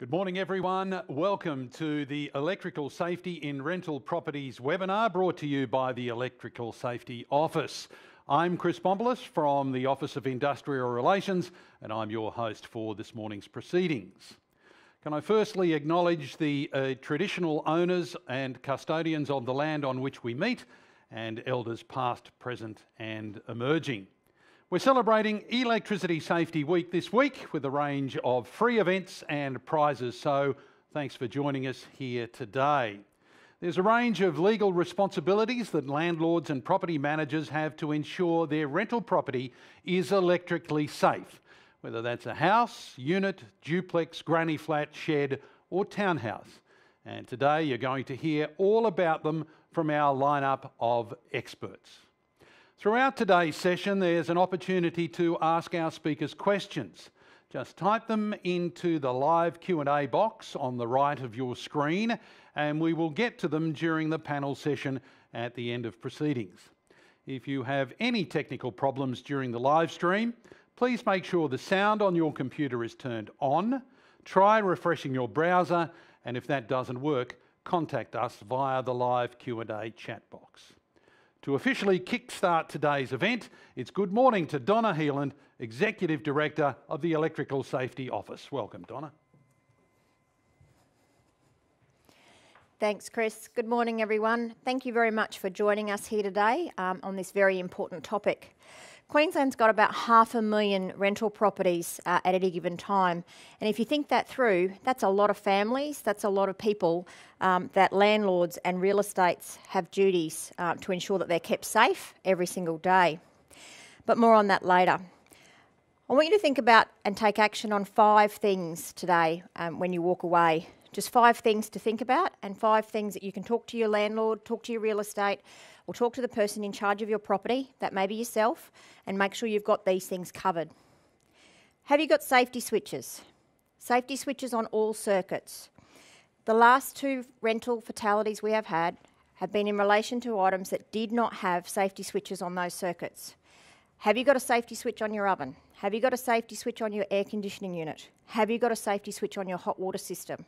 Good morning everyone. Welcome to the Electrical Safety in Rental Properties webinar brought to you by the Electrical Safety Office. I'm Chris Bombolis from the Office of Industrial Relations and I'm your host for this morning's proceedings. Can I firstly acknowledge the traditional owners and custodians of the land on which we meet and elders past, present and emerging. We're celebrating Electricity Safety Week this week with a range of free events and prizes, so thanks for joining us here today. There's a range of legal responsibilities that landlords and property managers have to ensure their rental property is electrically safe, whether that's a house, unit, duplex, granny flat, shed or townhouse. And today you're going to hear all about them from our lineup of experts. Throughout today's session, there's an opportunity to ask our speakers questions. Just type them into the live Q&A box on the right of your screen, and we will get to them during the panel session at the end of proceedings. If you have any technical problems during the live stream, please make sure the sound on your computer is turned on. Try refreshing your browser, and if that doesn't work, contact us via the live Q&A chat box. To officially kickstart today's event, it's good morning to Donna Heeland, Executive Director of the Electrical Safety Office. Welcome, Donna. Thanks, Chris. Good morning, everyone. Thank you very much for joining us here today on this very important topic. Queensland's got about 500,000 rental properties at any given time. And if you think that through, that's a lot of families, that's a lot of people that landlords and real estates have duties to ensure that they're kept safe every single day. But more on that later. I want you to think about and take action on 5 things today when you walk away. Just 5 things to think about and 5 things that you can talk to your landlord, talk to your real estate, or talk to the person in charge of your property, that may be yourself, and make sure you've got these things covered. Have you got safety switches? Safety switches on all circuits. The last 2 rental fatalities we have had have been in relation to items that did not have safety switches on those circuits. Have you got a safety switch on your oven? Have you got a safety switch on your air conditioning unit? Have you got a safety switch on your hot water system?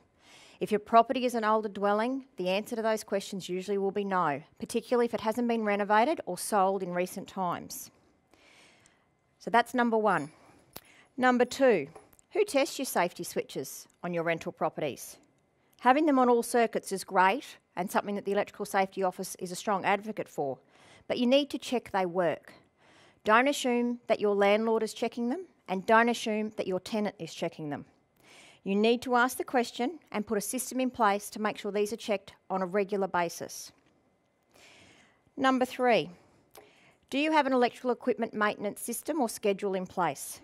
If your property is an older dwelling, the answer to those questions usually will be no, particularly if it hasn't been renovated or sold in recent times. So that's number 1. Number 2, who tests your safety switches on your rental properties? Having them on all circuits is great and something that the Electrical Safety Office is a strong advocate for, but you need to check they work. Don't assume that your landlord is checking them and don't assume that your tenant is checking them. You need to ask the question and put a system in place to make sure these are checked on a regular basis. Number 3, do you have an electrical equipment maintenance system or schedule in place?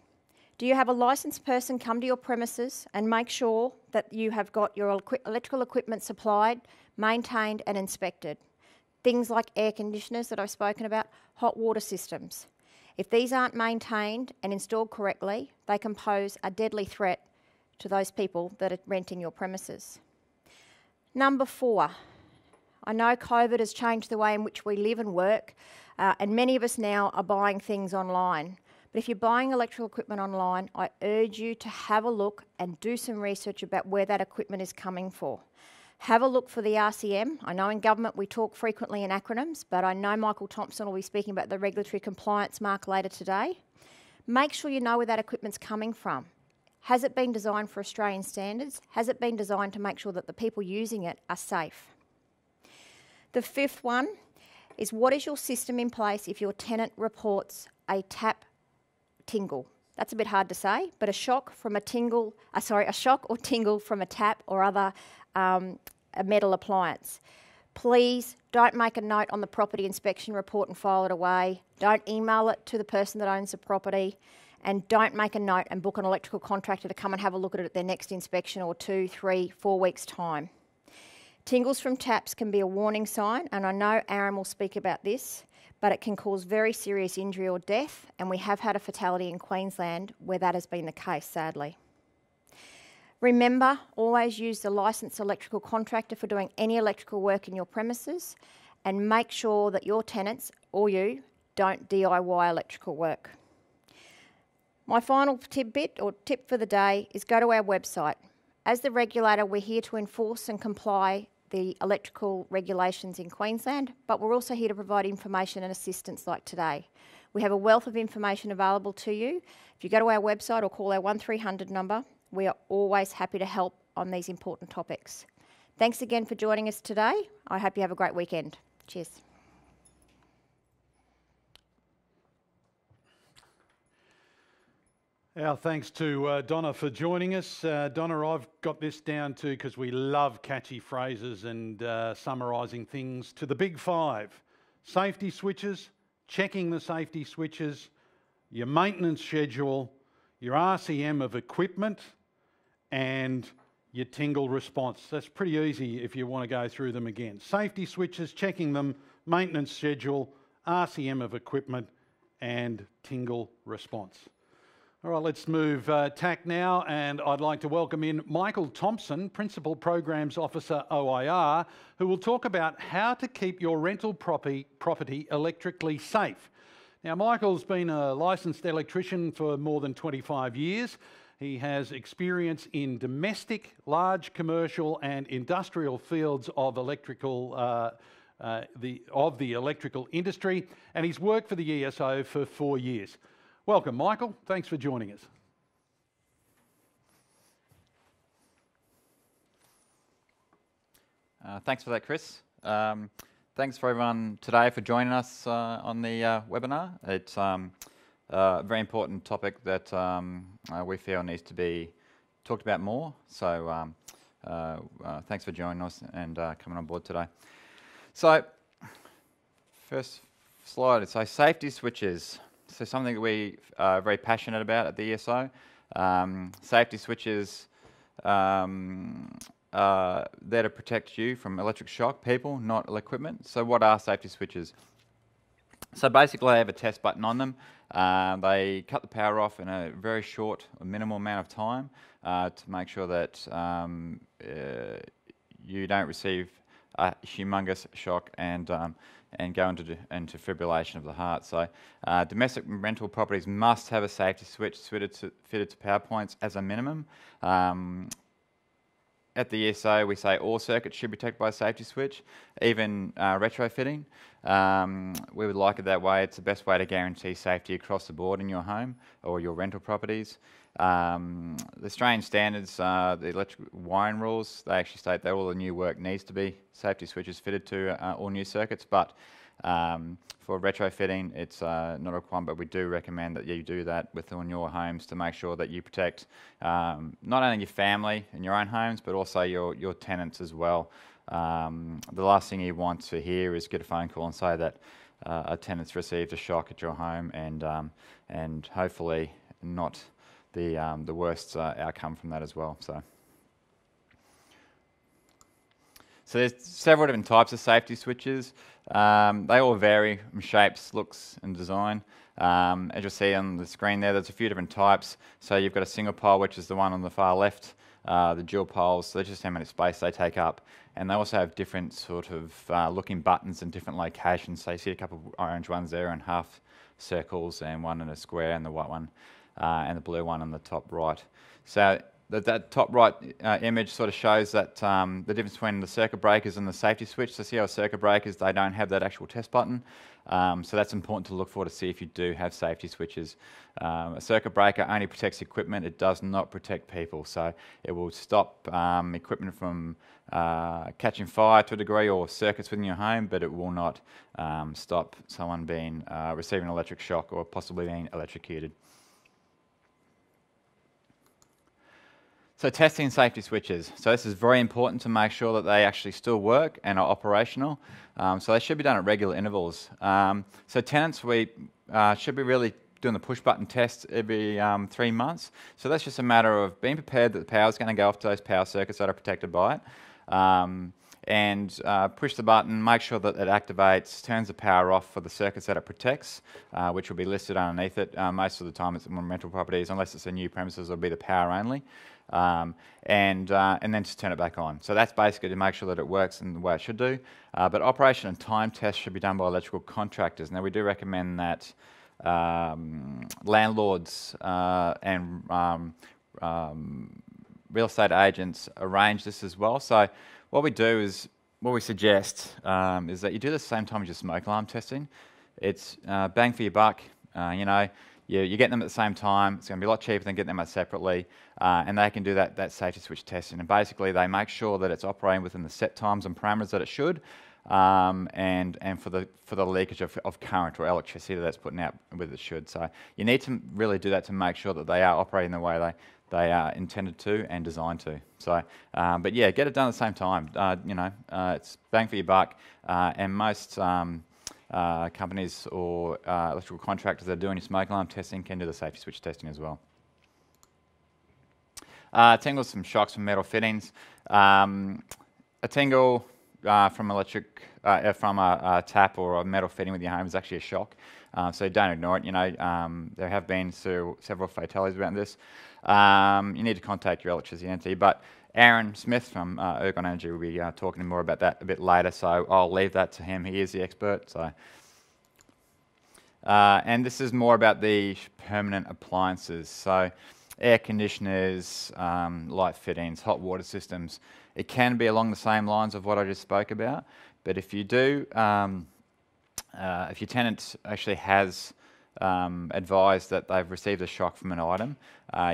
Do you have a licensed person come to your premises and make sure that you have got your electrical equipment supplied, maintained and inspected? Things like air conditioners that I've spoken about, hot water systems. If these aren't maintained and installed correctly, they can pose a deadly threat to those people that are renting your premises. Number 4, I know COVID has changed the way in which we live and work, and many of us now are buying things online. But if you're buying electrical equipment online, I urge you to have a look and do some research about where that equipment is coming from. Have a look for the RCM. I know in government we talk frequently in acronyms, but I know Michael Thompson will be speaking about the regulatory compliance mark later today. Make sure you know where that equipment's coming from. Has it been designed for Australian standards? Has it been designed to make sure that the people using it are safe? The 5th one is, what is your system in place if your tenant reports a tap tingle? That's a bit hard to say, but a shock or tingle from a tap or other a metal appliance. Please don't make a note on the property inspection report and file it away. Don't email it to the person that owns the property. And don't make a note and book an electrical contractor to come and have a look at it at their next inspection or 2, 3, 4 weeks' time. Tingles from taps can be a warning sign, and I know Aaron will speak about this, but it can cause very serious injury or death, and we have had a fatality in Queensland where that has been the case, sadly. Remember, always use the licensed electrical contractor for doing any electrical work in your premises, and make sure that your tenants or you don't DIY electrical work. My final tidbit or tip for the day is go to our website. As the regulator, we're here to enforce and comply the electrical regulations in Queensland, but we're also here to provide information and assistance like today. We have a wealth of information available to you. If you go to our website or call our 1300 number, we are always happy to help on these important topics. Thanks again for joining us today. I hope you have a great weekend. Cheers. Our thanks to Donna for joining us. Donna, I've got this down to, because we love catchy phrases and summarising things, to the big five. Safety switches, checking the safety switches, your maintenance schedule, your RCM of equipment, and your tingle response. That's pretty easy if you want to go through them again. Safety switches, checking them, maintenance schedule, RCM of equipment, and tingle response. All right, let's move tack now, and I'd like to welcome in Michael Thompson, Principal Programs Officer OIR, who will talk about how to keep your rental property electrically safe. Now, Michael's been a licensed electrician for more than 25 years. He has experience in domestic, large commercial and industrial fields of the electrical industry, and he's worked for the ESO for 4 years. Welcome, Michael. Thanks for joining us. Thanks for that, Chris. Thanks for everyone today for joining us on the webinar. It's a very important topic that we feel needs to be talked about more. So thanks for joining us and coming on board today. So first slide, so safety switches. So something that we are very passionate about at the ESO. Safety switches are there to protect you from electric shock, people, not equipment. So what are safety switches? So basically they have a test button on them. They cut the power off in a very short or minimal amount of time to make sure that you don't receive a humongous shock and go into fibrillation of the heart. So domestic rental properties must have a safety switch fitted to power points as a minimum. At the ESO, we say all circuits should be protected by a safety switch, even retrofitting. We would like it that way. It's the best way to guarantee safety across the board in your home or your rental properties. The Australian standards, the electric wiring rules, they actually state that all the new work needs to be safety switches fitted to all new circuits, but for retrofitting, it's not a requirement, but we do recommend that you do that within your homes to make sure that you protect not only your family in your own homes, but also your tenants as well. The last thing you want to hear is get a phone call and say that a tenant's received a shock at your home, and hopefully not the worst outcome from that as well. So there's several different types of safety switches. They all vary in shapes, looks and design. As you'll see on the screen there's a few different types. So you've got a single pole, which is the one on the far left, the dual poles, so that's just how much space they take up. And they also have different sort of looking buttons in different locations. So you see a couple of orange ones there and half circles, and one in a square, and the white one and the blue one on the top right. So that top right image sort of shows that the difference between the circuit breakers and the safety switch. So see how circuit breakers, they don't have that actual test button. So that's important to look for to see if you do have safety switches. A circuit breaker only protects equipment, it does not protect people. So it will stop equipment from catching fire to a degree, or circuits within your home, but it will not stop someone receiving an electric shock or possibly being electrocuted. So testing safety switches. So this is very important to make sure that they actually still work and are operational. So they should be done at regular intervals. So tenants, we should be really doing the push button test every 3 months. So that's just a matter of being prepared that the power is going to go off to those power circuits that are protected by it. And push the button, make sure that it activates, turns the power off for the circuits that it protects, which will be listed underneath it. Most of the time it's on rental properties, unless it's a new premises, it'll be the power only. And then just turn it back on. So that's basically to make sure that it works in the way it should do. But operation and time tests should be done by electrical contractors. Now we do recommend that landlords and real estate agents arrange this as well. So what we do is, what we suggest is that you do this same time as your smoke alarm testing. It's bang for your buck. You know, you're getting them at the same time. It's going to be a lot cheaper than getting them separately, and they can do that safety switch testing. And basically, they make sure that it's operating within the set times and parameters that it should, and for the leakage of current or electricity that's putting out with it should. So you need to really do that to make sure that they are operating the way they are intended to and designed to. So, but yeah, get it done at the same time. You know, it's bang for your buck, and most companies or electrical contractors that are doing your smoke alarm testing can do the safety switch testing as well. Tingle some shocks from metal fittings. A tingle from a tap or a metal fitting with your home is actually a shock, so don't ignore it. You know, there have been several fatalities around this. You need to contact your electricity entity, but Aaron Smith from Ergon Energy will be talking more about that a bit later, so I'll leave that to him. He is the expert. So, and this is more about the permanent appliances. So air conditioners, light fittings, hot water systems. It can be along the same lines of what I just spoke about, but if you do, if your tenant actually has advised that they've received a shock from an item,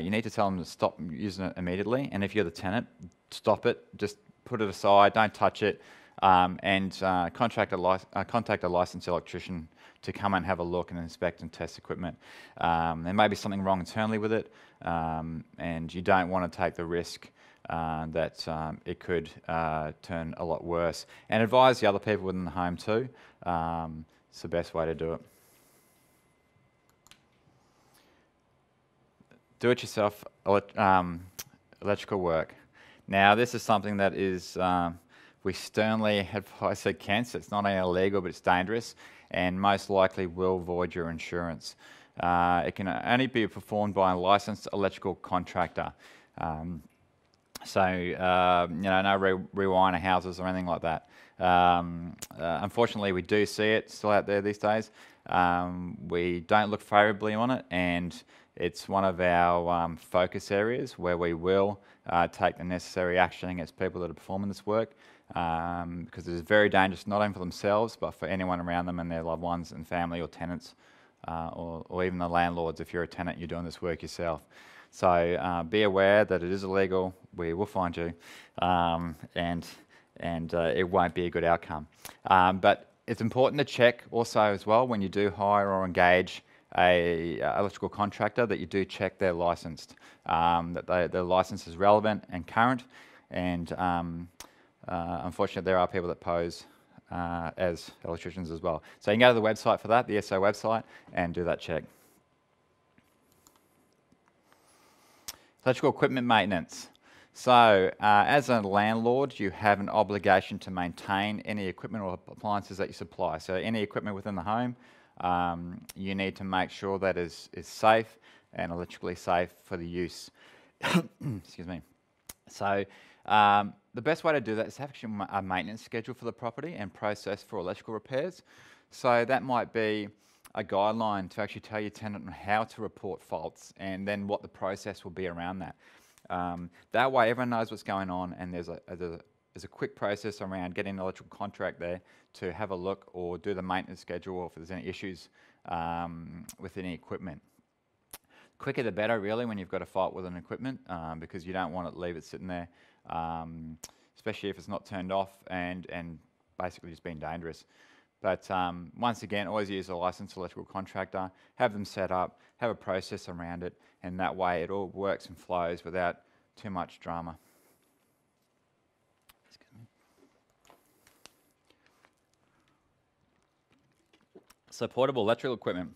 you need to tell them to stop using it immediately. And if you're the tenant, stop it, just put it aside, don't touch it, and contact a licensed electrician to come and have a look and inspect and test equipment. There may be something wrong internally with it, and you don't want to take the risk that it could turn a lot worse. And advise the other people within the home too. It's the best way to do it. Do-it-yourself electrical work. Now, this is something that is we sternly advise against. It's not only illegal, but it's dangerous, and most likely will void your insurance. It can only be performed by a licensed electrical contractor. So, you know, no rewire houses or anything like that. Unfortunately, we do see it still out there these days. We don't look favourably on it, and it's one of our focus areas where we will take the necessary action against people that are performing this work, because it is very dangerous not only for themselves but for anyone around them and their loved ones and family or tenants, or even the landlords if you're a tenant and you're doing this work yourself. So be aware that it is illegal. We will find you, and it won't be a good outcome. But it's important to check also as well when you do hire or engage a electrical contractor that you do check they're licensed, that their license is relevant and current, and unfortunately there are people that pose as electricians as well. So you can go to the website for that, the SO website, and do that check. Electrical equipment maintenance. So as a landlord, you have an obligation to maintain any equipment or appliances that you supply. So any equipment within the home, you need to make sure that is safe and electrically safe for the use. Excuse me. So the best way to do that is have actually a maintenance schedule for the property and process for electrical repairs. So that might be a guideline to actually tell your tenant how to report faults and then what the process will be around that. That way everyone knows what's going on, and there's a quick process around getting an electrical contract there to have a look or do the maintenance schedule, or if there's any issues with any equipment. Quicker the better, really, when you've got a fault with an equipment, because you don't want to leave it sitting there, especially if it's not turned off and basically just being dangerous. But once again, always use a licensed electrical contractor, have them set up, have a process around it, and that way it all works and flows without too much drama. So portable electrical equipment.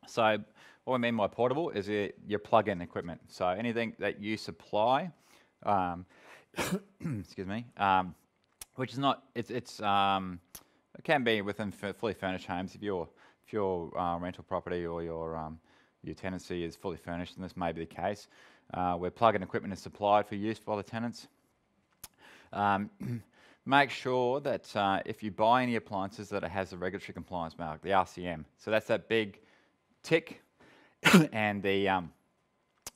So what I mean by portable is your plug-in equipment. So anything that you supply, excuse me, which is not, it can be within fully furnished homes. If your rental property or your tenancy is fully furnished, and this may be the case, where plug-in equipment is supplied for use by the tenants. Make sure that if you buy any appliances that it has the regulatory compliance mark, the RCM. So that's that big tick, and the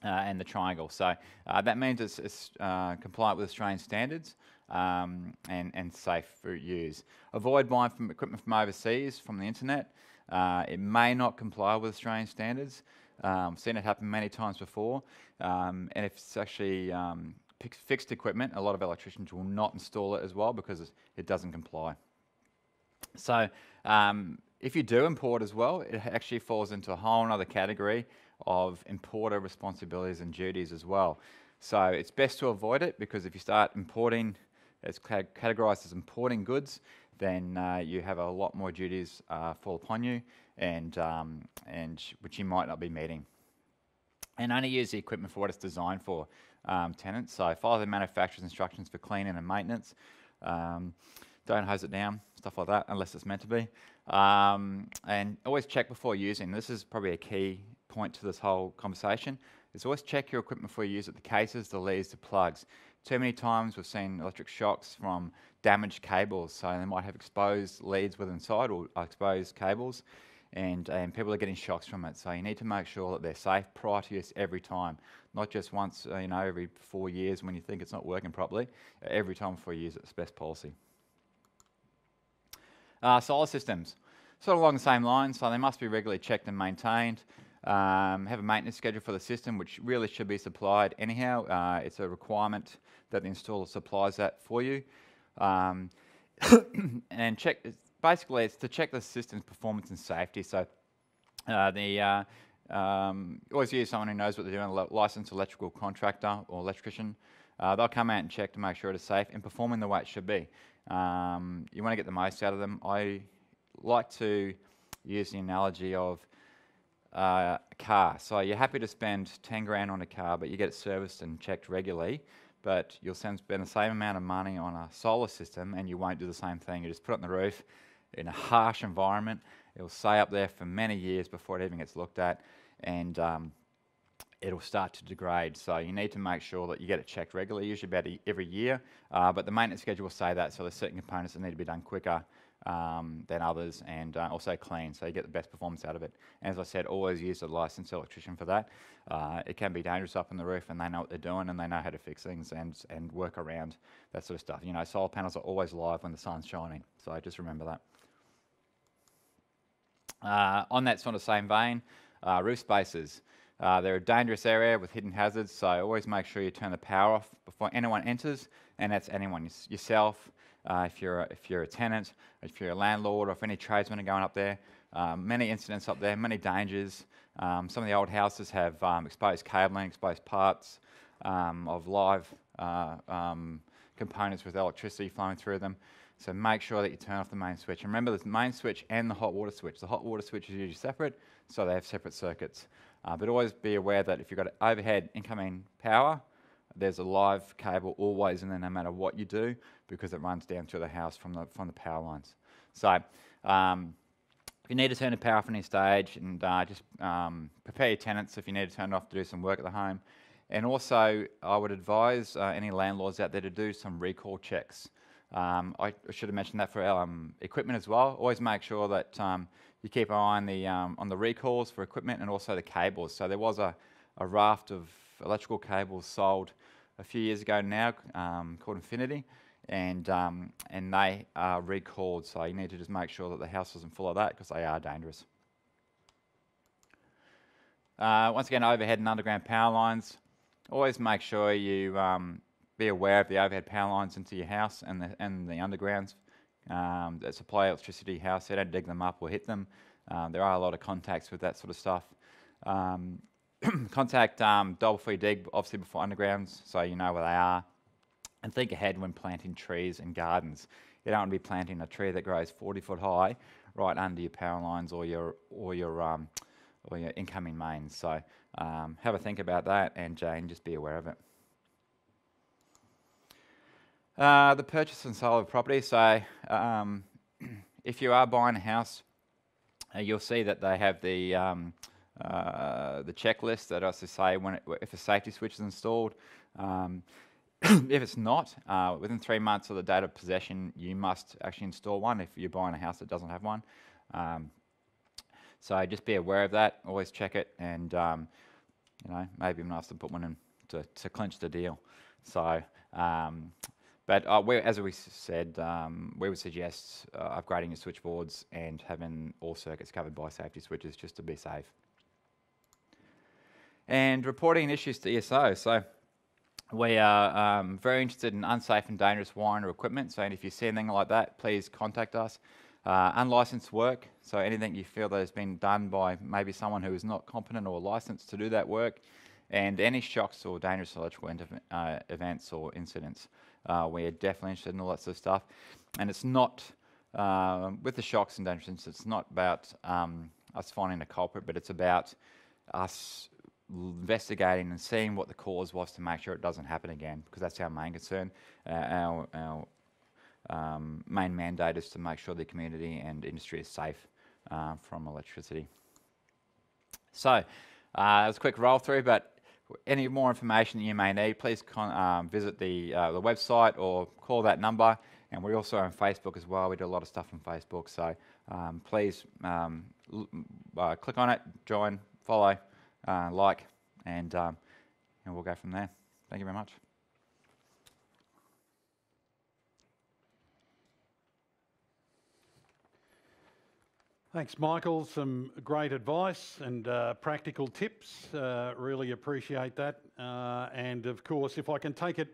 and the triangle. So that means it's compliant with Australian standards and safe for use. Avoid buying equipment from overseas, from the internet. It may not comply with Australian standards. I've seen it happen many times before. And if it's actually fixed equipment, a lot of electricians will not install it as well because it doesn't comply. So if you do import as well, it actually falls into a whole other category of importer responsibilities and duties as well. So it's best to avoid it, because if you start importing, it's categorised as importing goods, then you have a lot more duties fall upon you, and which you might not be meeting. And only use the equipment for what it's designed for, tenants. So follow the manufacturer's instructions for cleaning and maintenance. Don't hose it down, stuff like that, unless it's meant to be. And always check before using. This is probably a key point to this whole conversation, is always check your equipment before you use it, the cases, the leads, the plugs. Too many times we've seen electric shocks from damaged cables, so they might have exposed leads within inside or exposed cables, and people are getting shocks from it. So you need to make sure that they're safe prior to use every time, not just once, every 4 years when you think it's not working properly. Every time before you use it, it's best policy. Solar systems, sort of along the same lines, so they must be regularly checked and maintained. Have a maintenance schedule for the system, which really should be supplied anyhow. It's a requirement that the installer supplies that for you. And check. Basically, it's to check the system's performance and safety. So always use someone who knows what they're doing, a licensed electrical contractor or electrician. They'll come out and check to make sure it is safe and performing the way it should be. You want to get the most out of them. I like to use the analogy of a car. So you're happy to spend 10 grand on a car, but you get it serviced and checked regularly, but you'll spend the same amount of money on a solar system and you won't do the same thing. You just put it on the roof in a harsh environment. It'll stay up there for many years before it even gets looked at, and it'll start to degrade. So you need to make sure that you get it checked regularly, usually about every year, but the maintenance schedule will say that, so there's certain components that need to be done quicker than others, and also clean, so you get the best performance out of it. And as I said, always use a licensed electrician for that. It can be dangerous up on the roof, and they know what they're doing, and they know how to fix things and work around that sort of stuff. Solar panels are always live when the sun's shining, so just remember that. On that sort of same vein, roof spaces. They're a dangerous area with hidden hazards, so always make sure you turn the power off before anyone enters, and that's anyone, yourself, if you're a tenant, if you're a landlord, or if any tradesmen are going up there. Many incidents up there, many dangers. Some of the old houses have exposed cabling, exposed parts of live components with electricity flowing through them. So make sure that you turn off the main switch. And remember, there's the main switch and the hot water switch. The hot water switch is usually separate, so they have separate circuits. But always be aware that if you've got overhead incoming power, there's a live cable always in there no matter what you do, because it runs down through the house from the power lines. So if you need to turn the power off at any stage, and just prepare your tenants if you need to turn it off to do some work at the home. And also, I would advise any landlords out there to do some recall checks. I should have mentioned that for equipment as well. Always make sure that you keep an eye on the recalls for equipment and also the cables. So there was a raft of electrical cables sold a few years ago now called Infinity, and they are recalled. So you need to just make sure that the house isn't full of that, because they are dangerous. Once again, overhead and underground power lines. Always make sure you be aware of the overhead power lines into your house and the undergrounds that supply electricity to your house. So don't dig them up or hit them. There are a lot of contacts with that sort of stuff. Contact double before you dig, obviously before undergrounds, so you know where they are. And think ahead when planting trees and gardens. You don't want to be planting a tree that grows 40 foot high right under your power lines or your incoming mains. So have a think about that, and just be aware of it. The purchase and sale of property. So if you are buying a house, you'll see that they have the checklist that also say if a safety switch is installed. If it's not, within 3 months of the date of possession, you must actually install one if you're buying a house that doesn't have one. So just be aware of that. Always check it, and maybe even ask to put one in to clinch the deal. So, but as we said, we would suggest upgrading your switchboards and having all circuits covered by safety switches just to be safe. And reporting issues to ESO. So we are very interested in unsafe and dangerous wiring or equipment. So if you see anything like that, please contact us. Unlicensed work, so anything you feel that has been done by maybe someone who is not competent or licensed to do that work, and any shocks or dangerous electrical events or incidents. We're definitely interested in all that sort of stuff. And it's not, with the shocks and dangerous incidents, it's not about us finding a culprit, but it's about us investigating and seeing what the cause was to make sure it doesn't happen again, because that's our main concern. Our main mandate is to make sure the community and industry is safe from electricity. So, it was a quick roll through, but any more information that you may need, please visit the website or call that number. And we're also on Facebook as well. We do a lot of stuff on Facebook, so please click on it, join, follow, like, and we'll go from there. Thank you very much. Thanks, Michael. Some great advice and practical tips. Really appreciate that. And of course, if I can take it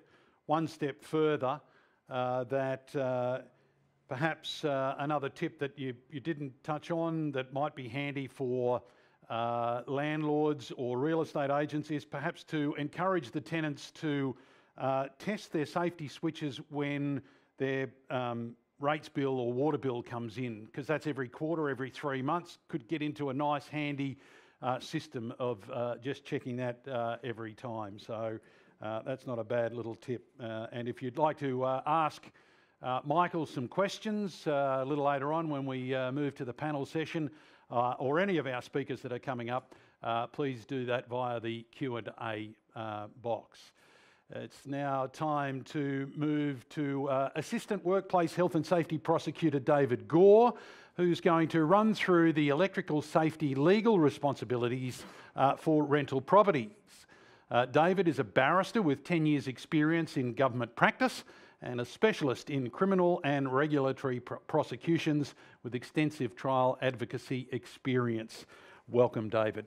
one step further, that perhaps another tip that you didn't touch on that might be handy for landlords or real estate agents is perhaps to encourage the tenants to test their safety switches when their rates bill or water bill comes in, because that's every quarter, every 3 months. Could get into a nice handy system of just checking that every time. So that's not a bad little tip. And if you'd like to ask Michael some questions a little later on when we move to the panel session, or any of our speakers that are coming up, please do that via the Q&A box. It's now time to move to Assistant Workplace Health and Safety Prosecutor David Gore, who's going to run through the electrical safety legal responsibilities for rental properties. David is a barrister with 10 years' experience in government practice and a specialist in criminal and regulatory prosecutions with extensive trial advocacy experience. Welcome, David.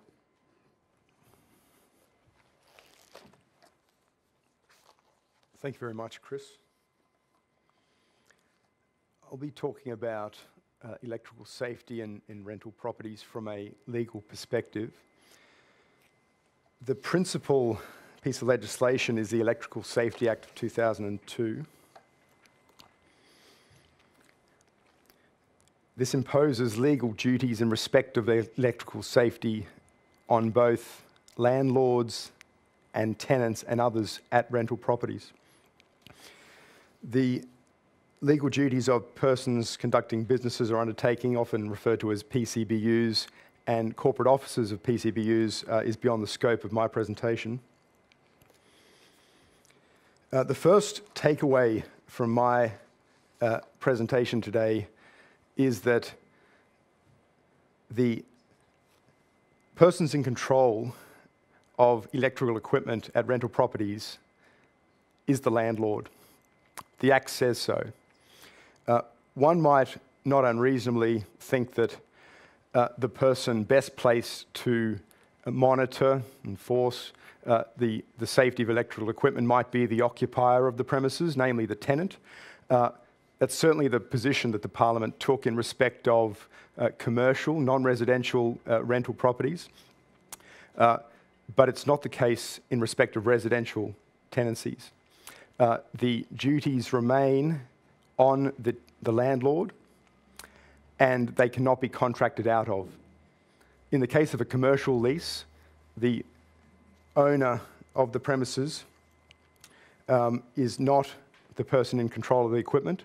Thank you very much, Chris. I'll be talking about electrical safety in rental properties from a legal perspective. The principal piece of legislation is the Electrical Safety Act of 2002. This imposes legal duties in respect of electrical safety on both landlords and tenants and others at rental properties. The legal duties of persons conducting businesses or undertaking, often referred to as PCBUs, and corporate officers of PCBUs is beyond the scope of my presentation. The first takeaway from my presentation today is that the persons in control of electrical equipment at rental properties is the landlord. The Act says so. One might not unreasonably think that the person best placed to monitor, enforce the safety of electrical equipment might be the occupier of the premises, namely the tenant. That's certainly the position that the Parliament took in respect of commercial, non-residential rental properties. But it's not the case in respect of residential tenancies. The duties remain on the landlord, and they cannot be contracted out of. In the case of a commercial lease, the owner of the premises is not the person in control of the equipment.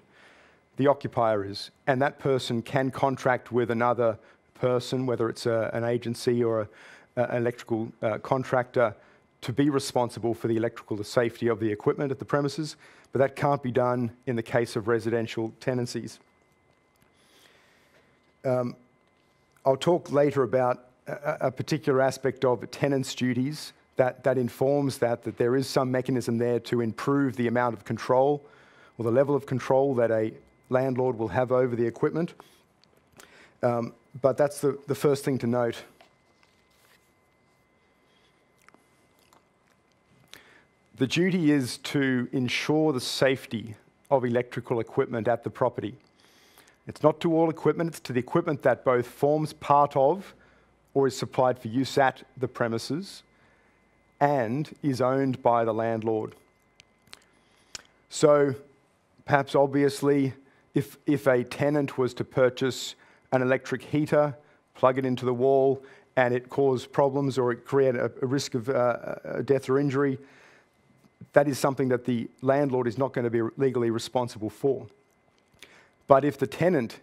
The occupier is, and that person can contract with another person, whether it's an agency or an electrical contractor, to be responsible for the electrical safety of the equipment at the premises, but that can't be done in the case of residential tenancies. I'll talk later about a particular aspect of tenants' duties that informs that there is some mechanism there to improve the amount of control or the level of control that a landlord will have over the equipment. But that's the first thing to note. The duty is to ensure the safety of electrical equipment at the property. It's not to all equipment, it's to the equipment that both forms part of or is supplied for use at the premises and is owned by the landlord. So, perhaps obviously, if a tenant was to purchase an electric heater, plug it into the wall, and it caused problems or it created a risk of death or injury, that is something that the landlord is not going to be legally responsible for. But if the tenant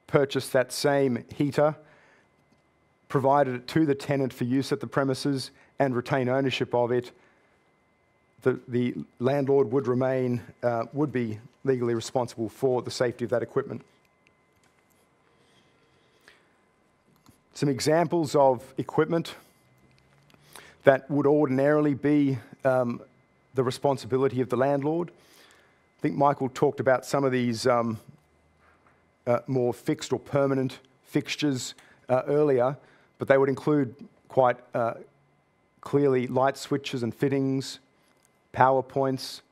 purchased that same heater, provided it to the tenant for use at the premises, and retain ownership of it, the landlord would be legally responsible for the safety of that equipment. Some examples of equipment that would ordinarily be the responsibility of the landlord. I think Michael talked about some of these more fixed or permanent fixtures earlier, but they would include quite clearly light switches and fittings, power points,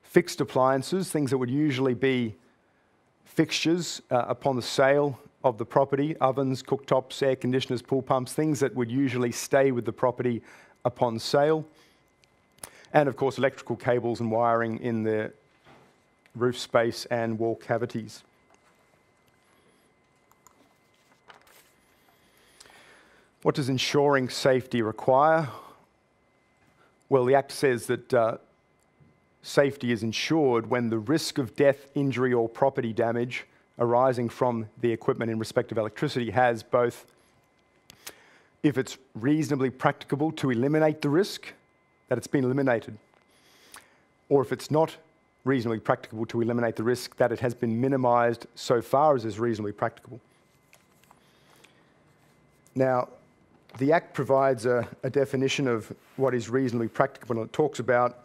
fixed appliances, things that would usually be fixtures upon the sale of the property, ovens, cooktops, air conditioners, pool pumps, things that would usually stay with the property upon sale. And of course, electrical cables and wiring in the roof space and wall cavities. What does ensuring safety require? Well, the Act says that safety is ensured when the risk of death, injury, or property damage arising from the equipment in respect of electricity has both, if it's reasonably practicable to eliminate the risk, that it's been eliminated, or if it's not reasonably practicable to eliminate the risk, that it has been minimised so far as is reasonably practicable. Now, the Act provides a definition of what is reasonably practicable, and it talks about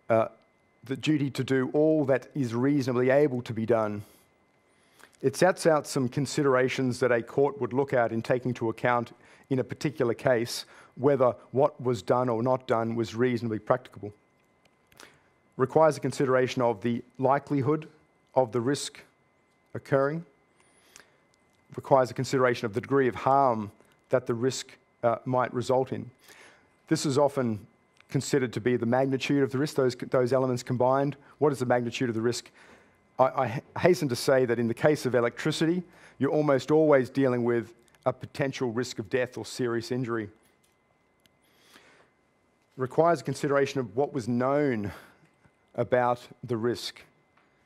the duty to do all that is reasonably able to be done. It sets out some considerations that a court would look at in taking into account in a particular case whether what was done or not done was reasonably practicable. Requires a consideration of the likelihood of the risk occurring. Requires a consideration of the degree of harm that the risk might result in. This is often considered to be the magnitude of the risk, those elements combined. What is the magnitude of the risk? I hasten to say that in the case of electricity, you're almost always dealing with a potential risk of death or serious injury. Requires a consideration of what was known about the risk.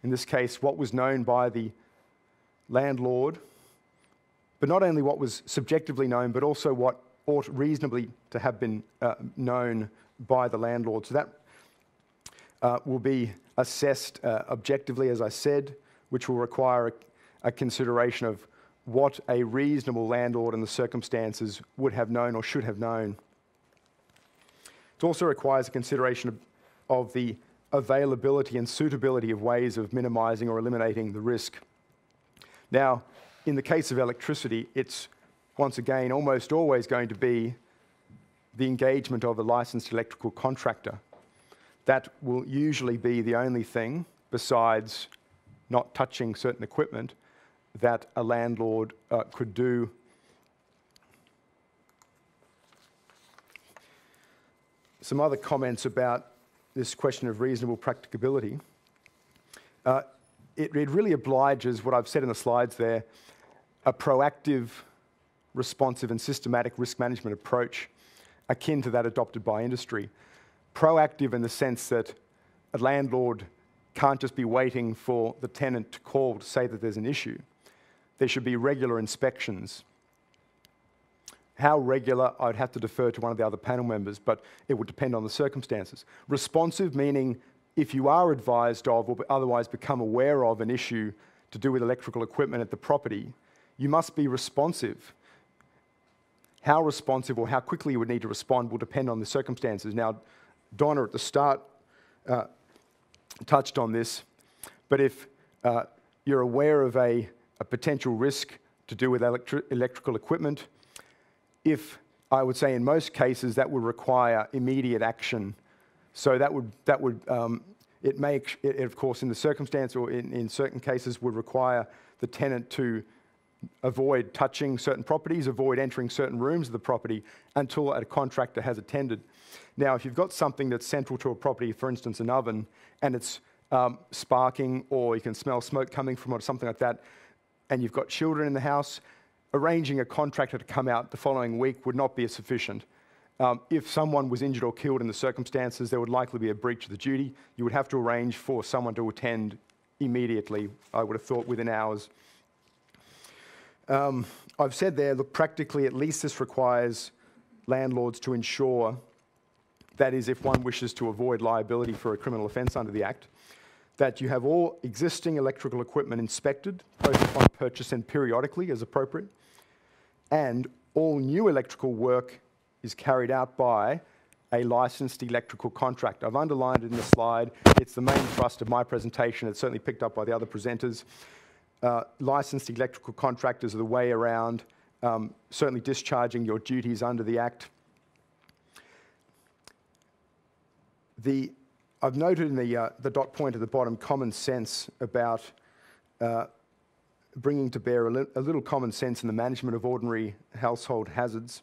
In this case, what was known by the landlord, but not only what was subjectively known, but also what ought reasonably to have been known by the landlord. So that will be assessed objectively, as I said, which will require a consideration of what a reasonable landlord in the circumstances would have known or should have known. It also requires a consideration of the availability and suitability of ways of minimising or eliminating the risk. Now, in the case of electricity, it's once again almost always going to be the engagement of a licensed electrical contractor. That will usually be the only thing, besides not touching certain equipment, that a landlord could do. Some other comments about this question of reasonable practicability. It really obliges, what I've said in the slides there, a proactive, responsive and systematic risk management approach akin to that adopted by industry. Proactive in the sense that a landlord can't just be waiting for the tenant to call to say that there's an issue. There should be regular inspections. How regular, I'd have to defer to one of the other panel members, but it would depend on the circumstances. Responsive, meaning if you are advised of or otherwise become aware of an issue to do with electrical equipment at the property, you must be responsive. how responsive or how quickly you would need to respond will depend on the circumstances. Now, Donna at the start touched on this, but if you're aware of a potential risk to do with electrical equipment, if I would say in most cases that would require immediate action. So it may, of course, in the circumstance or in certain cases would require the tenant to avoid touching certain properties, avoid entering certain rooms of the property until a contractor has attended. Now, if you've got something that's central to a property, for instance, an oven, and it's sparking, or you can smell smoke coming from it or something like that, and you've got children in the house, arranging a contractor to come out the following week would not be sufficient. If someone was injured or killed in the circumstances, there would likely be a breach of the duty. You would have to arrange for someone to attend immediately, I would have thought, within hours. I've said there, look, practically at least this requires landlords to ensure, that is, if one wishes to avoid liability for a criminal offence under the Act, that you have all existing electrical equipment inspected, both upon purchase and periodically as appropriate, and all new electrical work is carried out by a licensed electrical contractor. I've underlined it in the slide. It's the main thrust of my presentation. It's certainly picked up by the other presenters. Licensed electrical contractors are the way around certainly discharging your duties under the Act. I've noted in the dot point at the bottom common sense about bringing to bear a little common sense in the management of ordinary household hazards.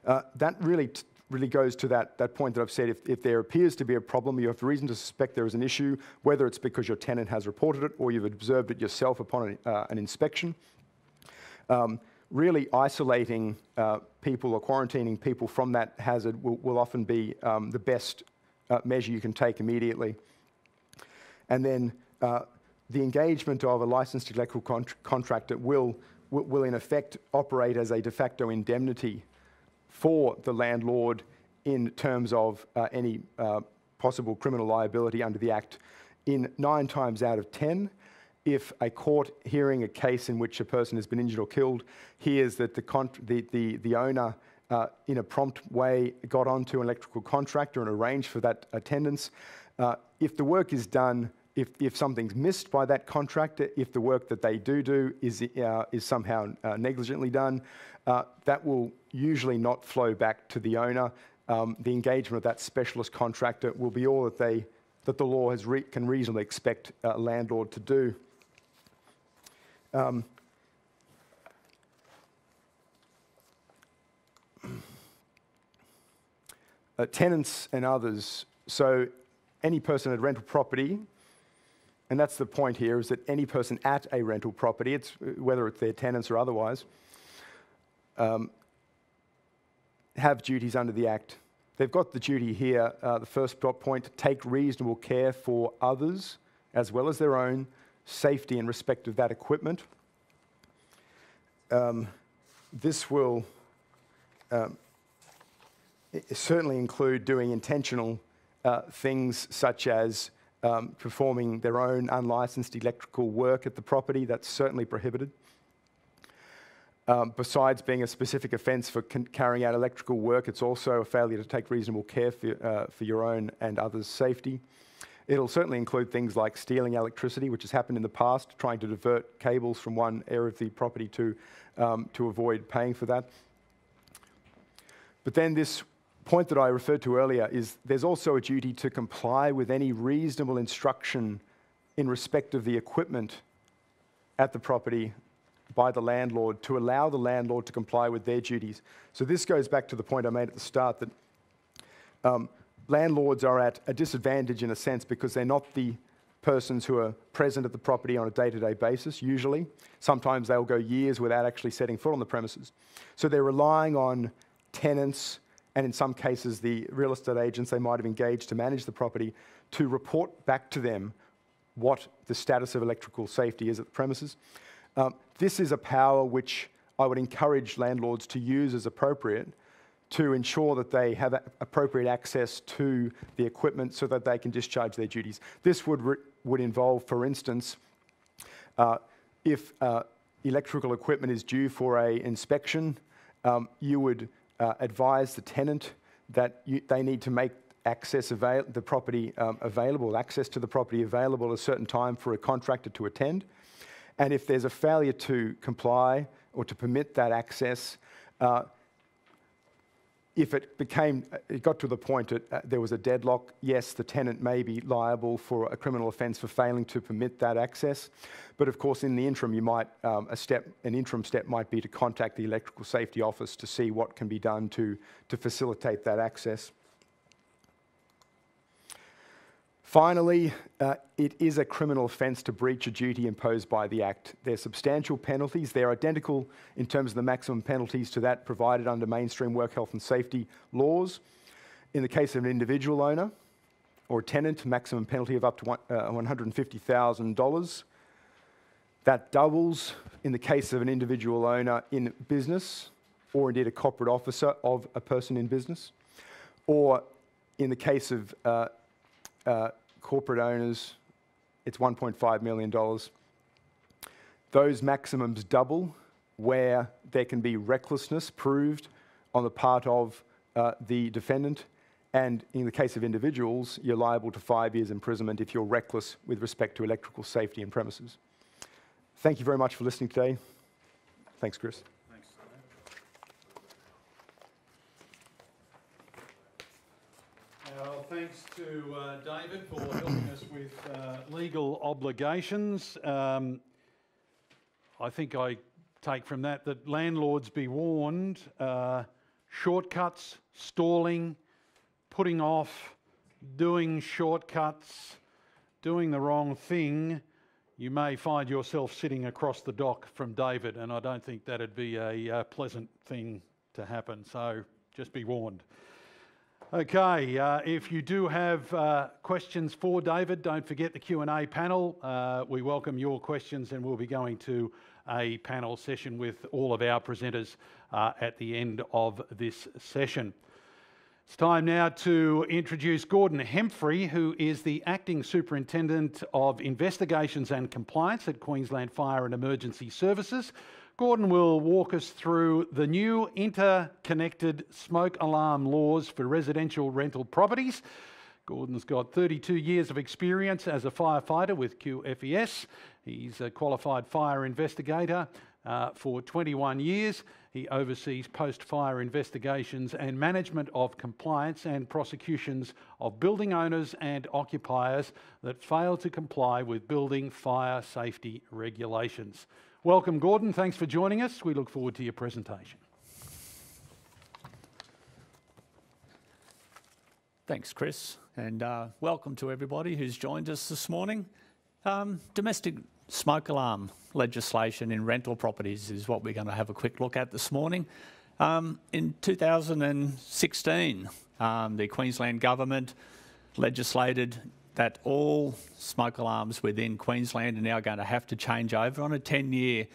That really goes to that point that I've said, if there appears to be a problem, you have reason to suspect there is an issue, whether it's because your tenant has reported it or you've observed it yourself upon an inspection. Really isolating people or quarantining people from that hazard will often be the best measure you can take immediately. And then the engagement of a licensed electrical contractor will in effect operate as a de facto indemnity for the landlord in terms of any possible criminal liability under the Act. In 9 times out of 10, if a court hearing a case in which a person has been injured or killed hears that the owner in a prompt way got onto an electrical contractor and arranged for that attendance, if the work is done, if something's missed by that contractor, if the work that they do is somehow negligently done, that will usually not flow back to the owner. The engagement of that specialist contractor will be all that the law can reasonably expect a landlord to do. Tenants and others. So any person at rental property, and that's the point here, is that any person at a rental property, whether it's their tenants or otherwise, have duties under the Act. They've got the duty here, the first point, to take reasonable care for others, as well as their own safety in respect of that equipment. This will certainly include doing intentional things such as performing their own unlicensed electrical work at the property. That's certainly prohibited. Besides being a specific offence for carrying out electrical work, it's also a failure to take reasonable care for your own and others' safety. It'll certainly include things like stealing electricity, which has happened in the past, trying to divert cables from one area of the property to avoid paying for that. But then this point that I referred to earlier is there's also a duty to comply with any reasonable instruction in respect of the equipment at the property by the landlord to allow the landlord to comply with their duties. So this goes back to the point I made at the start that landlords are at a disadvantage in a sense because they're not the persons who are present at the property on a day-to-day basis, usually. Sometimes they'll go years without actually setting foot on the premises. So they're relying on tenants, and in some cases the real estate agents they might have engaged to manage the property, to report back to them what the status of electrical safety is at the premises. This is a power which I would encourage landlords to use as appropriate to ensure that they have appropriate access to the equipment so that they can discharge their duties. This would involve, for instance, if electrical equipment is due for an inspection you would advise the tenant that they need to make access to the property available at a certain time for a contractor to attend. And if there's a failure to comply or to permit that access, if it got to the point that there was a deadlock, yes, the tenant may be liable for a criminal offence for failing to permit that access. But of course, in the interim, you might an interim step might be to contact the Electrical Safety Office to see what can be done to facilitate that access. Finally, it is a criminal offence to breach a duty imposed by the Act. There are substantial penalties. They're identical in terms of the maximum penalties to that provided under mainstream work health and safety laws. In the case of an individual owner or a tenant, maximum penalty of up to $150,000. That doubles in the case of an individual owner in business, or indeed a corporate officer of a person in business, or in the case of corporate owners, it's $1.5 million. Those maximums double where there can be recklessness proved on the part of the defendant, and in the case of individuals, you're liable to 5 years imprisonment if you're reckless with respect to electrical safety in premises. Thank you very much for listening today. Thanks, Chris. Thanks to David for helping us with legal obligations. I think I take from that landlords be warned, shortcuts, stalling, putting off, doing shortcuts, doing the wrong thing, you may find yourself sitting across the dock from David, and I don't think that'd be a pleasant thing to happen, so just be warned. Okay, if you do have questions for David, don't forget the Q&A panel. We welcome your questions, and we'll be going to a panel session with all of our presenters at the end of this session. It's time now to introduce Gordon Hemfrey, who is the Acting Superintendent of Investigations and Compliance at Queensland Fire and Emergency Services. Gordon will walk us through the new interconnected smoke alarm laws for residential rental properties. Gordon's got 32 years of experience as a firefighter with QFES. He's a qualified fire investigator for 21 years. He oversees post-fire investigations and management of compliance and prosecutions of building owners and occupiers that fail to comply with building fire safety regulations. Welcome, Gordon. Thanks for joining us. We look forward to your presentation. Thanks, Chris, and welcome to everybody who's joined us this morning. Domestic smoke alarm legislation in rental properties is what we're going to have a quick look at this morning. In 2016, the Queensland Government legislated that all smoke alarms within Queensland are now going to have to change over on a 10-year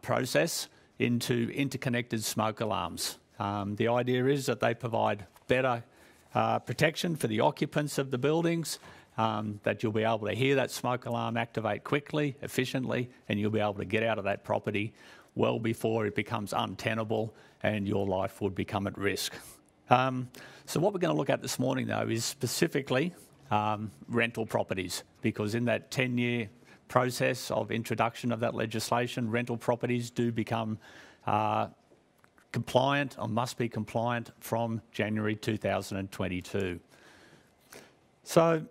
process into interconnected smoke alarms. The idea is that they provide better protection for the occupants of the buildings, that you'll be able to hear that smoke alarm activate quickly, efficiently, and you'll be able to get out of that property well before it becomes untenable and your life would become at risk. So what we're going to look at this morning, though, is specifically rental properties, because in that 10-year process of introduction of that legislation, rental properties do become compliant or must be compliant from January 2022. So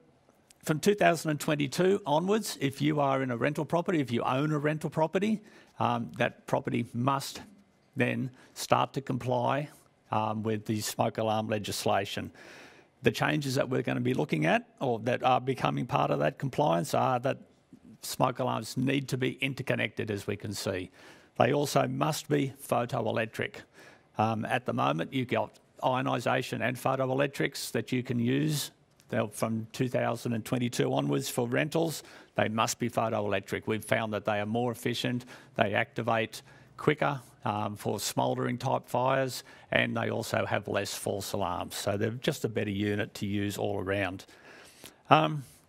from 2022 onwards, if you are in a rental property, if you own a rental property, that property must then start to comply with the smoke alarm legislation. The changes that we're going to be looking at, or that are becoming part of that compliance, are that smoke alarms need to be interconnected, as we can see. They also must be photoelectric. At the moment, you've got ionisation and photoelectrics that you can use. From 2022 onwards for rentals, they must be photoelectric. We've found that they are more efficient, they activate quicker for smouldering type fires, and they also have less false alarms. So they're just a better unit to use all around.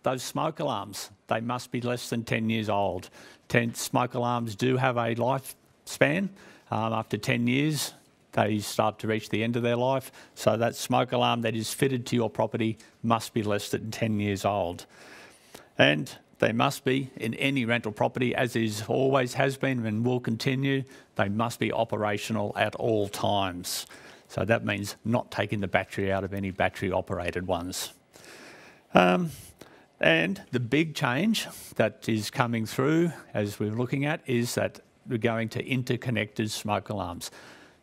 Those smoke alarms, they must be less than 10 years old. Smoke alarms do have a lifespan. After 10 years, they start to reach the end of their life. So that smoke alarm that is fitted to your property must be less than 10 years old. And they must be, in any rental property, as is always has been and will continue, they must be operational at all times. So that means not taking the battery out of any battery-operated ones. And the big change that is coming through, as we're looking at, is that we're going to interconnected smoke alarms.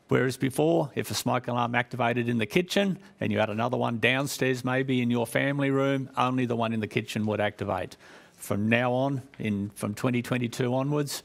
Whereas before, if a smoke alarm activated in the kitchen and you had another one downstairs maybe in your family room, only the one in the kitchen would activate. From now on, from 2022 onwards,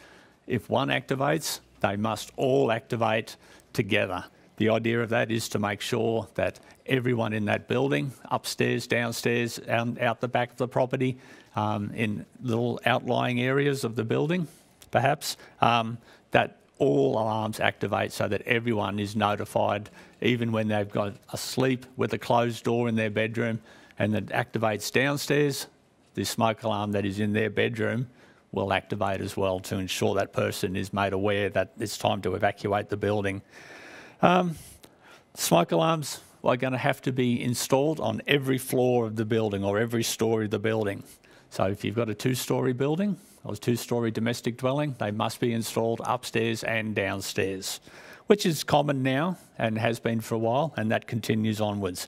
if one activates, they must all activate together. The idea of that is to make sure that everyone in that building, upstairs, downstairs, out the back of the property, in little outlying areas of the building, perhaps, that all alarms activate so that everyone is notified, even when they've got asleep with a closed door in their bedroom, and that activates downstairs. The smoke alarm that is in their bedroom will activate as well to ensure that person is made aware that it's time to evacuate the building. Smoke alarms are going to have to be installed on every floor of the building or every story of the building. So if you've got a two-storey building or a two-storey domestic dwelling, they must be installed upstairs and downstairs, which is common now and has been for a while, and that continues onwards.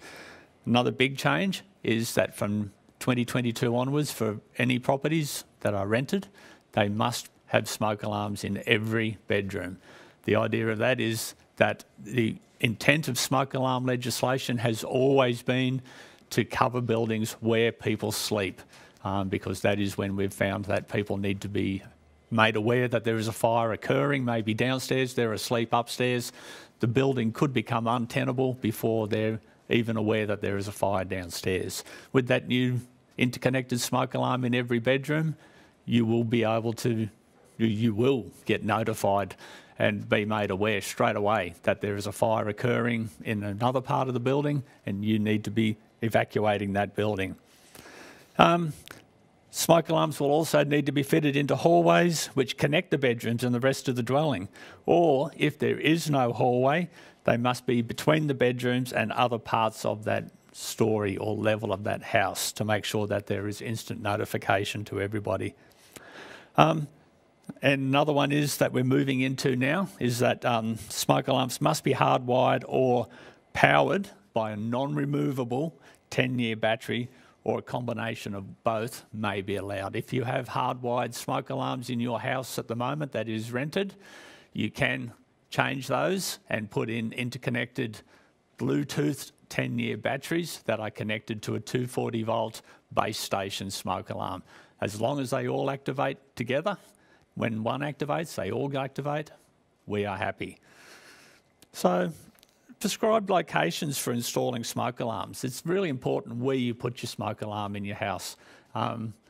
Another big change is that from 2022 onwards, for any properties that are rented, they must have smoke alarms in every bedroom. The idea of that is that the intent of smoke alarm legislation has always been to cover buildings where people sleep, because that is when we've found that people need to be made aware that there is a fire occurring, maybe downstairs, they're asleep upstairs. The building could become untenable before they're even aware that there is a fire downstairs. With that new interconnected smoke alarm in every bedroom, you will be able to, you will get notified and be made aware straight away that there is a fire occurring in another part of the building and you need to be evacuating that building. Smoke alarms will also need to be fitted into hallways which connect the bedrooms and the rest of the dwelling. Or if there is no hallway, they must be between the bedrooms and other parts of that story or level of that house to make sure that there is instant notification to everybody. And another one is that we're moving into now is that smoke alarms must be hardwired or powered by a non-removable 10-year battery, or a combination of both may be allowed. If you have hardwired smoke alarms in your house at the moment that is rented, you can change those and put in interconnected Bluetooth 10-year batteries that are connected to a 240-volt base station smoke alarm. As long as they all activate together, when one activates, they all activate, we are happy. So, prescribed locations for installing smoke alarms. It's really important where you put your smoke alarm in your house.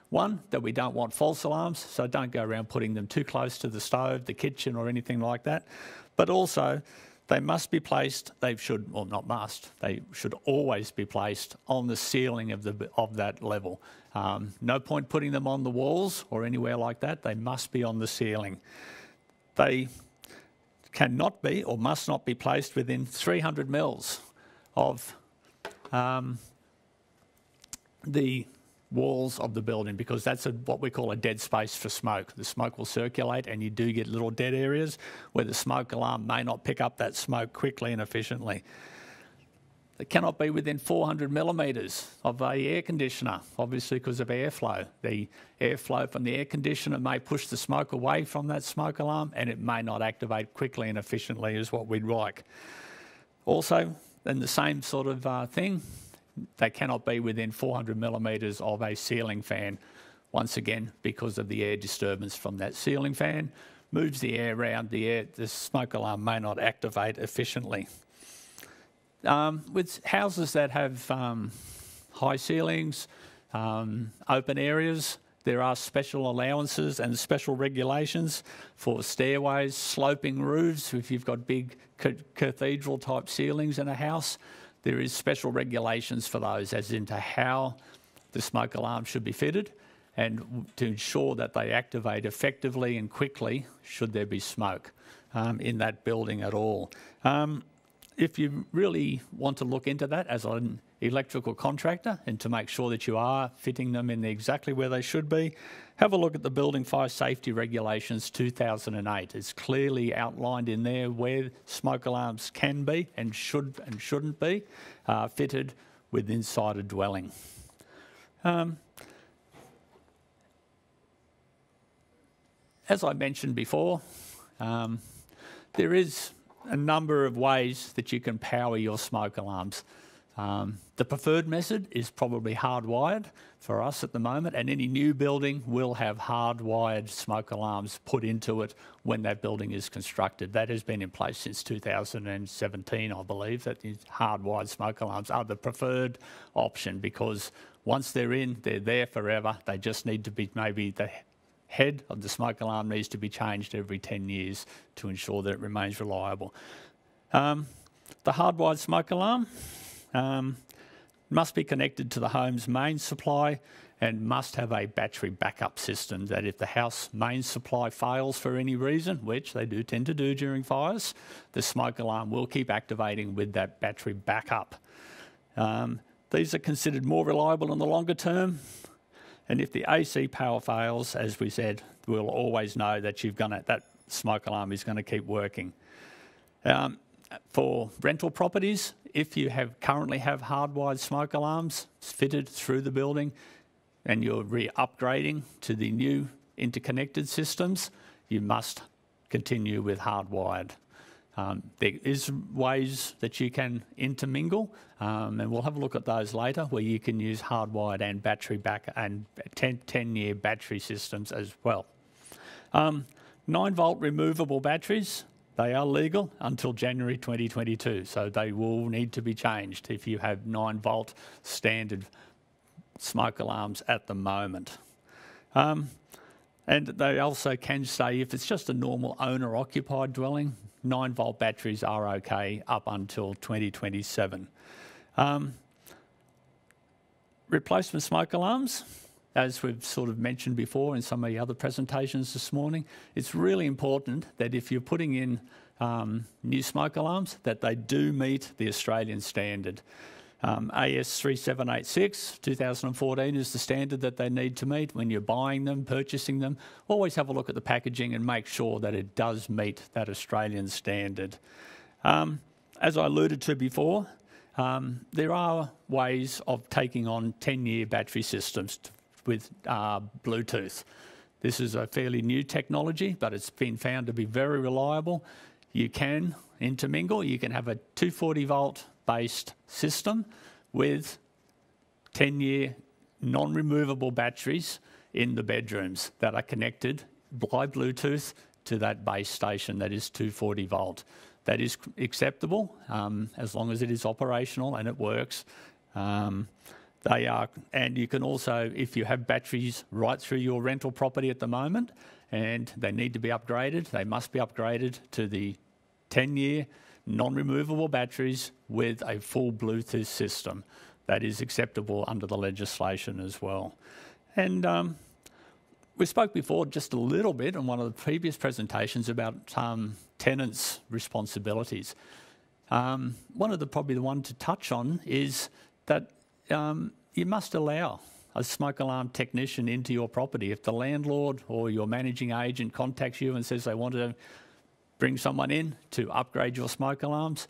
One, that we don't want false alarms, so don't go around putting them too close to the stove, the kitchen or anything like that. But also, they must be placed, they should, or not must, they should always be placed on the ceiling of that level. No point putting them on the walls or anywhere like that, they must be on the ceiling. They cannot be or must not be placed within 300 mils of the walls of the building, because that's what we call a dead space for smoke. The smoke will circulate and you do get little dead areas where the smoke alarm may not pick up that smoke quickly and efficiently. They cannot be within 400 millimetres of an air conditioner, obviously because of airflow. The airflow from the air conditioner may push the smoke away from that smoke alarm and it may not activate quickly and efficiently as what we'd like. Also, in the same sort of thing, they cannot be within 400 millimetres of a ceiling fan. Once again, because of the air disturbance from that ceiling fan, moves the air around, the smoke alarm may not activate efficiently. With houses that have high ceilings, open areas, there are special allowances and special regulations for stairways, sloping roofs. If you've got big cathedral type ceilings in a house, there is special regulations for those as into how the smoke alarm should be fitted and to ensure that they activate effectively and quickly should there be smoke in that building at all. if you really want to look into that as an electrical contractor and to make sure that you are fitting them in exactly where they should be, have a look at the Building Fire Safety Regulations 2008. It's clearly outlined in there where smoke alarms can be and shouldn't be fitted with inside a dwelling. As I mentioned before, there is a number of ways that you can power your smoke alarms. The preferred method is probably hardwired for us at the moment, and any new building will have hardwired smoke alarms put into it when that building is constructed. That has been in place since 2017, I believe, that these hardwired smoke alarms are the preferred option, because once they're in, they're there forever. They just need to be, maybe the head of the smoke alarm needs to be changed every 10 years to ensure that it remains reliable. The hardwired smoke alarm must be connected to the home's main supply and must have a battery backup system, that if the house main supply fails for any reason, which they do tend to do during fires, the smoke alarm will keep activating with that battery backup. These are considered more reliable in the longer term. And if the AC power fails, as we said, we'll always know that that smoke alarm is going to keep working. For rental properties, if you currently have hardwired smoke alarms fitted through the building and you're upgrading to the new interconnected systems, you must continue with hardwired. There is ways that you can intermingle, and we'll have a look at those later, where you can use hardwired and battery back and 10-year battery systems as well. 9-volt removable batteries, they are legal until January 2022, so they will need to be changed if you have 9-volt standard smoke alarms at the moment. And they also can say, if it's just a normal owner-occupied dwelling, 9-volt batteries are okay up until 2027. Replacement smoke alarms, as we've sort of mentioned before in some of the other presentations this morning, it's really important that if you're putting in new smoke alarms, that they do meet the Australian standard. AS 3786 2014 is the standard that they need to meet when you're buying them, purchasing them. Always have a look at the packaging and make sure that it does meet that Australian standard. As I alluded to before, there are ways of taking on 10-year battery systems with Bluetooth. This is a fairly new technology, but it's been found to be very reliable. You can intermingle. You can have a 240-volt based system with 10-year non-removable batteries in the bedrooms that are connected by Bluetooth to that base station that is 240 volt. That is acceptable as long as it is operational and it works. And you can also, if you have batteries right through your rental property at the moment and they need to be upgraded, they must be upgraded to the 10-year non-removable batteries with a full Bluetooth system. That is acceptable under the legislation as well. And we spoke before just a little bit in one of the previous presentations about tenants' responsibilities. Probably the one to touch on is that you must allow a smoke alarm technician into your property. If the landlord or your managing agent contacts you and says they want to bring someone in to upgrade your smoke alarms,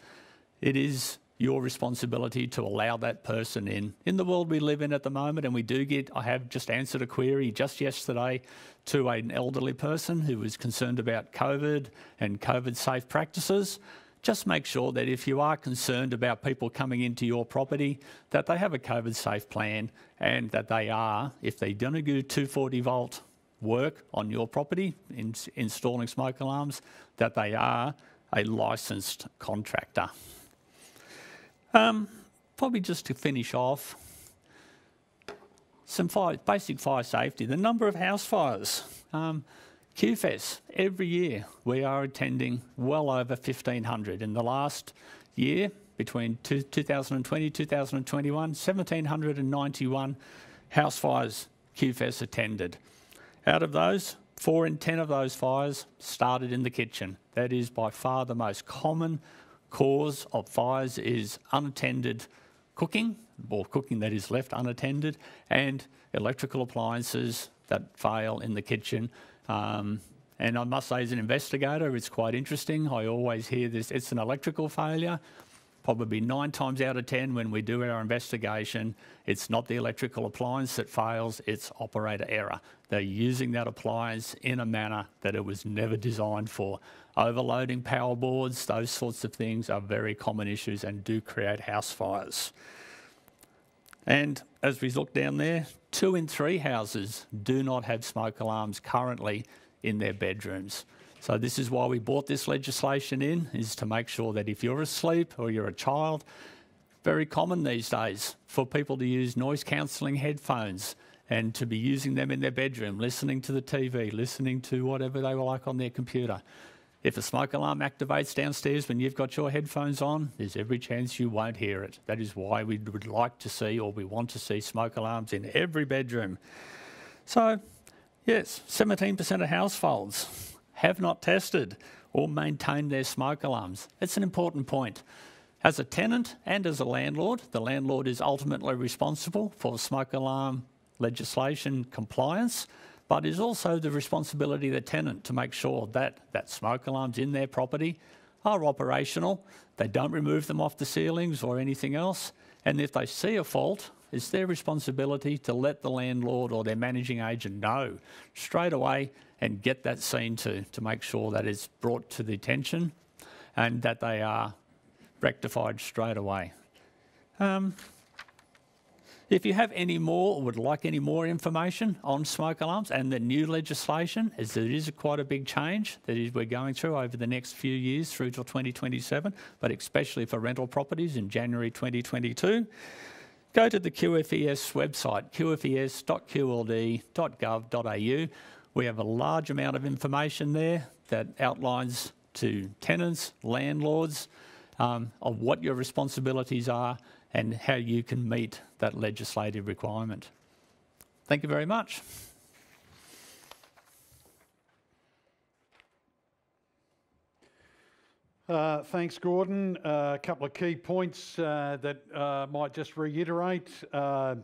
it is your responsibility to allow that person in. In the world we live in at the moment, and I have just answered a query just yesterday to an elderly person who was concerned about COVID and COVID safe practices. Just make sure that if you are concerned about people coming into your property, that they have a COVID safe plan and that they are, if they're going to do 240 volt work on your property, installing smoke alarms, that they are a licensed contractor. Probably just to finish off, some basic fire safety. The number of house fires. QFES, every year we are attending well over 1,500. In the last year, between 2020 and 2021, 1,791 house fires QFES attended. Out of those, 4 in 10 of those fires started in the kitchen. That is by far the most common cause of fires is unattended cooking, or cooking that is left unattended, and electrical appliances that fail in the kitchen. And I must say, as an investigator, it's quite interesting. I always hear this, it's an electrical failure. Probably 9 times out of 10 when we do our investigation, it's not the electrical appliance that fails, it's operator error. They're using that appliance in a manner that it was never designed for. Overloading power boards, those sorts of things are very common issues and do create house fires. And as we look down there, 2 in 3 houses do not have smoke alarms currently in their bedrooms. So this is why we brought this legislation in, is to make sure that if you're asleep or you're a child, very common these days for people to use noise cancelling headphones and to be using them in their bedroom, listening to the TV, listening to whatever they like on their computer. If a smoke alarm activates downstairs when you've got your headphones on, there's every chance you won't hear it. That is why we would like to see, or we want to see, smoke alarms in every bedroom. So, yes, 17% of households have not tested or maintained their smoke alarms. It's an important point. As a tenant and as a landlord, the landlord is ultimately responsible for smoke alarm legislation compliance, but is also the responsibility of the tenant to make sure that smoke alarms in their property are operational, they don't remove them off the ceilings or anything else, and if they see a fault, it's their responsibility to let the landlord or their managing agent know straight away and get that seen to make sure that it's brought to the attention and that they are rectified straight away. If you have any more or would like any more information on smoke alarms and the new legislation, as it is quite a big change that we're going through over the next few years through till 2027, but especially for rental properties in January 2022, go to the QFES website, qfes.qld.gov.au. We have a large amount of information there that outlines to tenants, landlords, of what your responsibilities are and how you can meet that legislative requirement. Thank you very much. Thanks, Gordon. A couple of key points that might just reiterate. The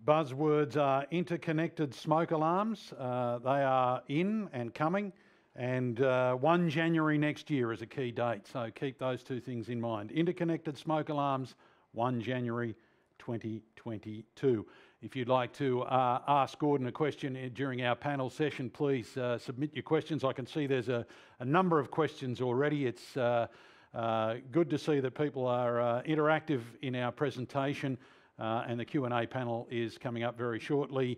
buzzwords are interconnected smoke alarms. They are in and coming, and 1 January next year is a key date, so keep those 2 things in mind. Interconnected smoke alarms, 1 January 2022. If you'd like to ask Gordon a question during our panel session, please submit your questions. I can see there's a number of questions already. It's good to see that people are interactive in our presentation, and the Q&A panel is coming up very shortly.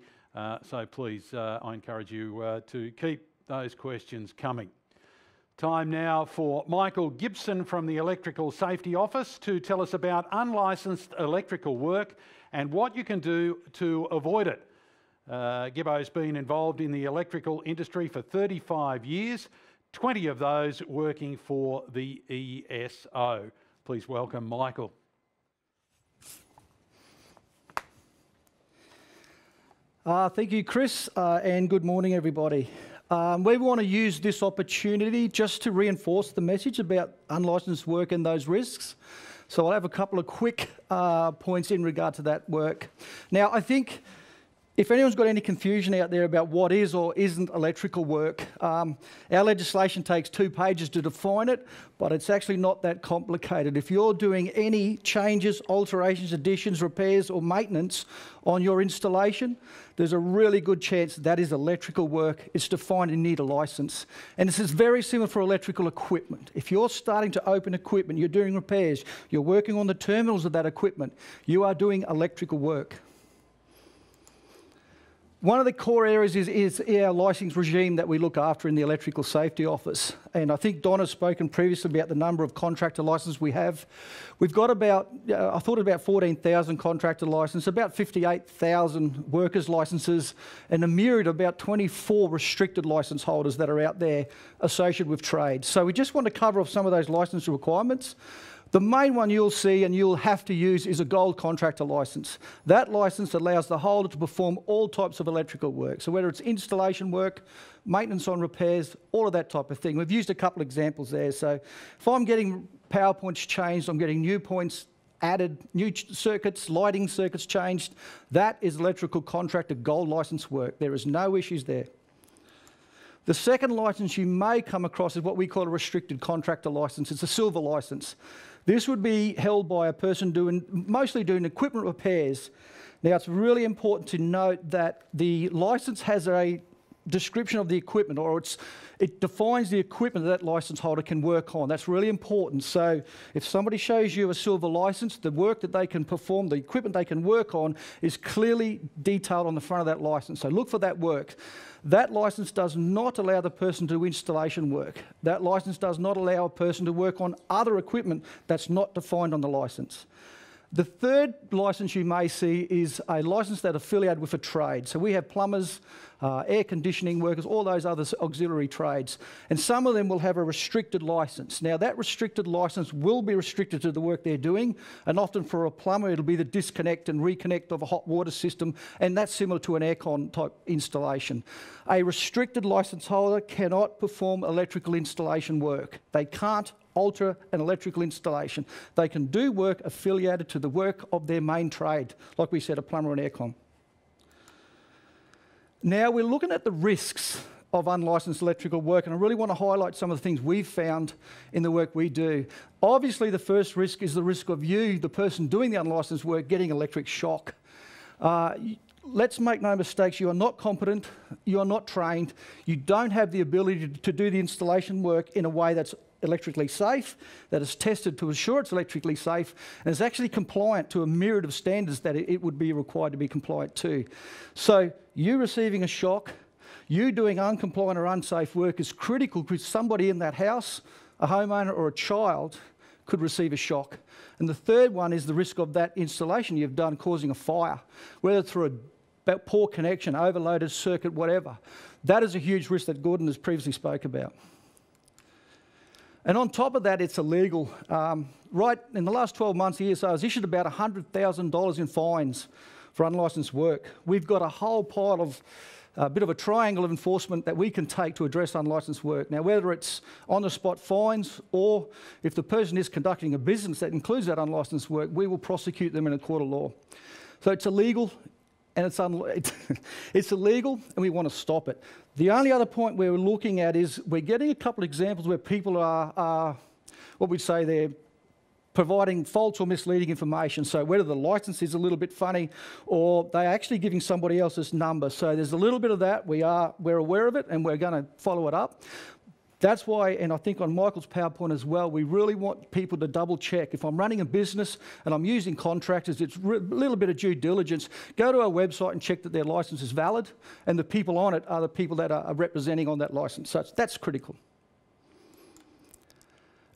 So please, I encourage you to keep those questions coming. Time now for Michael Gibson from the Electrical Safety Office to tell us about unlicensed electrical work and what you can do to avoid it. Gibbo's been involved in the electrical industry for 35 years, 20 of those working for the ESO. Please welcome Michael. Thank you, Chris, and good morning, everybody. We want to use this opportunity just to reinforce the message about unlicensed work and those risks. So I'll have a couple of quick points in regard to that work. Now, I think if anyone's got any confusion out there about what is or isn't electrical work, our legislation takes 2 pages to define it, but it's actually not that complicated. If you're doing any changes, alterations, additions, repairs or maintenance on your installation, there's a really good chance that is electrical work. It's defined and need a licence. And this is very similar for electrical equipment. If you're starting to open equipment, you're doing repairs, you're working on the terminals of that equipment, you are doing electrical work. One of the core areas is our licence regime that we look after in the Electrical Safety Office. And I think Don has spoken previously about the number of contractor licences we have. We've got about 14,000 contractor licences, about 58,000 workers licences, and a myriad of about 24 restricted licence holders that are out there associated with trade. So we just want to cover off some of those licence requirements. The main one you'll see and you'll have to use is a gold contractor licence. That licence allows the holder to perform all types of electrical work. So whether it's installation work, maintenance on repairs, all of that type of thing. We've used a couple of examples there. So if I'm getting power points changed, I'm getting new points added, new circuits, lighting circuits changed, that is electrical contractor gold licence work. There is no issues there. The second licence you may come across is what we call a restricted contractor licence. It's a silver licence. This would be held by a person mostly doing equipment repairs. Now, it's really important to note that the licence has a description of the equipment, or it defines the equipment that licence holder can work on. That's really important. So if somebody shows you a silver licence, the work that they can perform, the equipment they can work on is clearly detailed on the front of that licence. So look for that work. That licence does not allow the person to do installation work. That licence does not allow a person to work on other equipment that's not defined on the licence. The third licence you may see is a licence that's affiliated with a trade. So we have plumbers, air conditioning workers, all those other auxiliary trades. And some of them will have a restricted licence. Now, that restricted licence will be restricted to the work they're doing. And often for a plumber, it'll be the disconnect and reconnect of a hot water system. And that's similar to an aircon type installation. A restricted licence holder cannot perform electrical installation work. They can't alter an electrical installation. They can do work affiliated to the work of their main trade, like we said, a plumber and aircon. Now we're looking at the risks of unlicensed electrical work, and I really want to highlight some of the things we've found in the work we do. Obviously, the first risk is the risk of you, the person doing the unlicensed work, getting electric shock. Let's make no mistakes, you are not competent, you are not trained, you don't have the ability to do the installation work in a way that's electrically safe, that is tested to assure it's electrically safe, and is actually compliant to a myriad of standards that it would be required to be compliant to. So you receiving a shock, you doing uncompliant or unsafe work is critical because somebody in that house, a homeowner or a child, could receive a shock. And the third one is the risk of that installation you've done causing a fire, whether through a poor connection, overloaded circuit, whatever. That is a huge risk that Gordon has previously spoke about. And on top of that, it's illegal. Right in the last 12 months, the ESO has issued about $100,000 in fines for unlicensed work. We've got a whole pile of a bit of a triangle of enforcement that we can take to address unlicensed work. Now, whether it's on-the-spot fines or if the person is conducting a business that includes that unlicensed work, we will prosecute them in a court of law. So it's illegal. And it's illegal, and we want to stop it. The only other point we're looking at is we're getting a couple of examples where people are what we'd say they're providing false or misleading information. So whether the licence is a little bit funny or they're actually giving somebody else's number. So there's a little bit of that. We're aware of it, and we're going to follow it up. That's why, and I think on Michael's PowerPoint as well, we really want people to double check. If I'm running a business and I'm using contractors, it's a little bit of due diligence. Go to our website and check that their licence is valid, and the people on it are the people that are representing on that licence. So that's critical.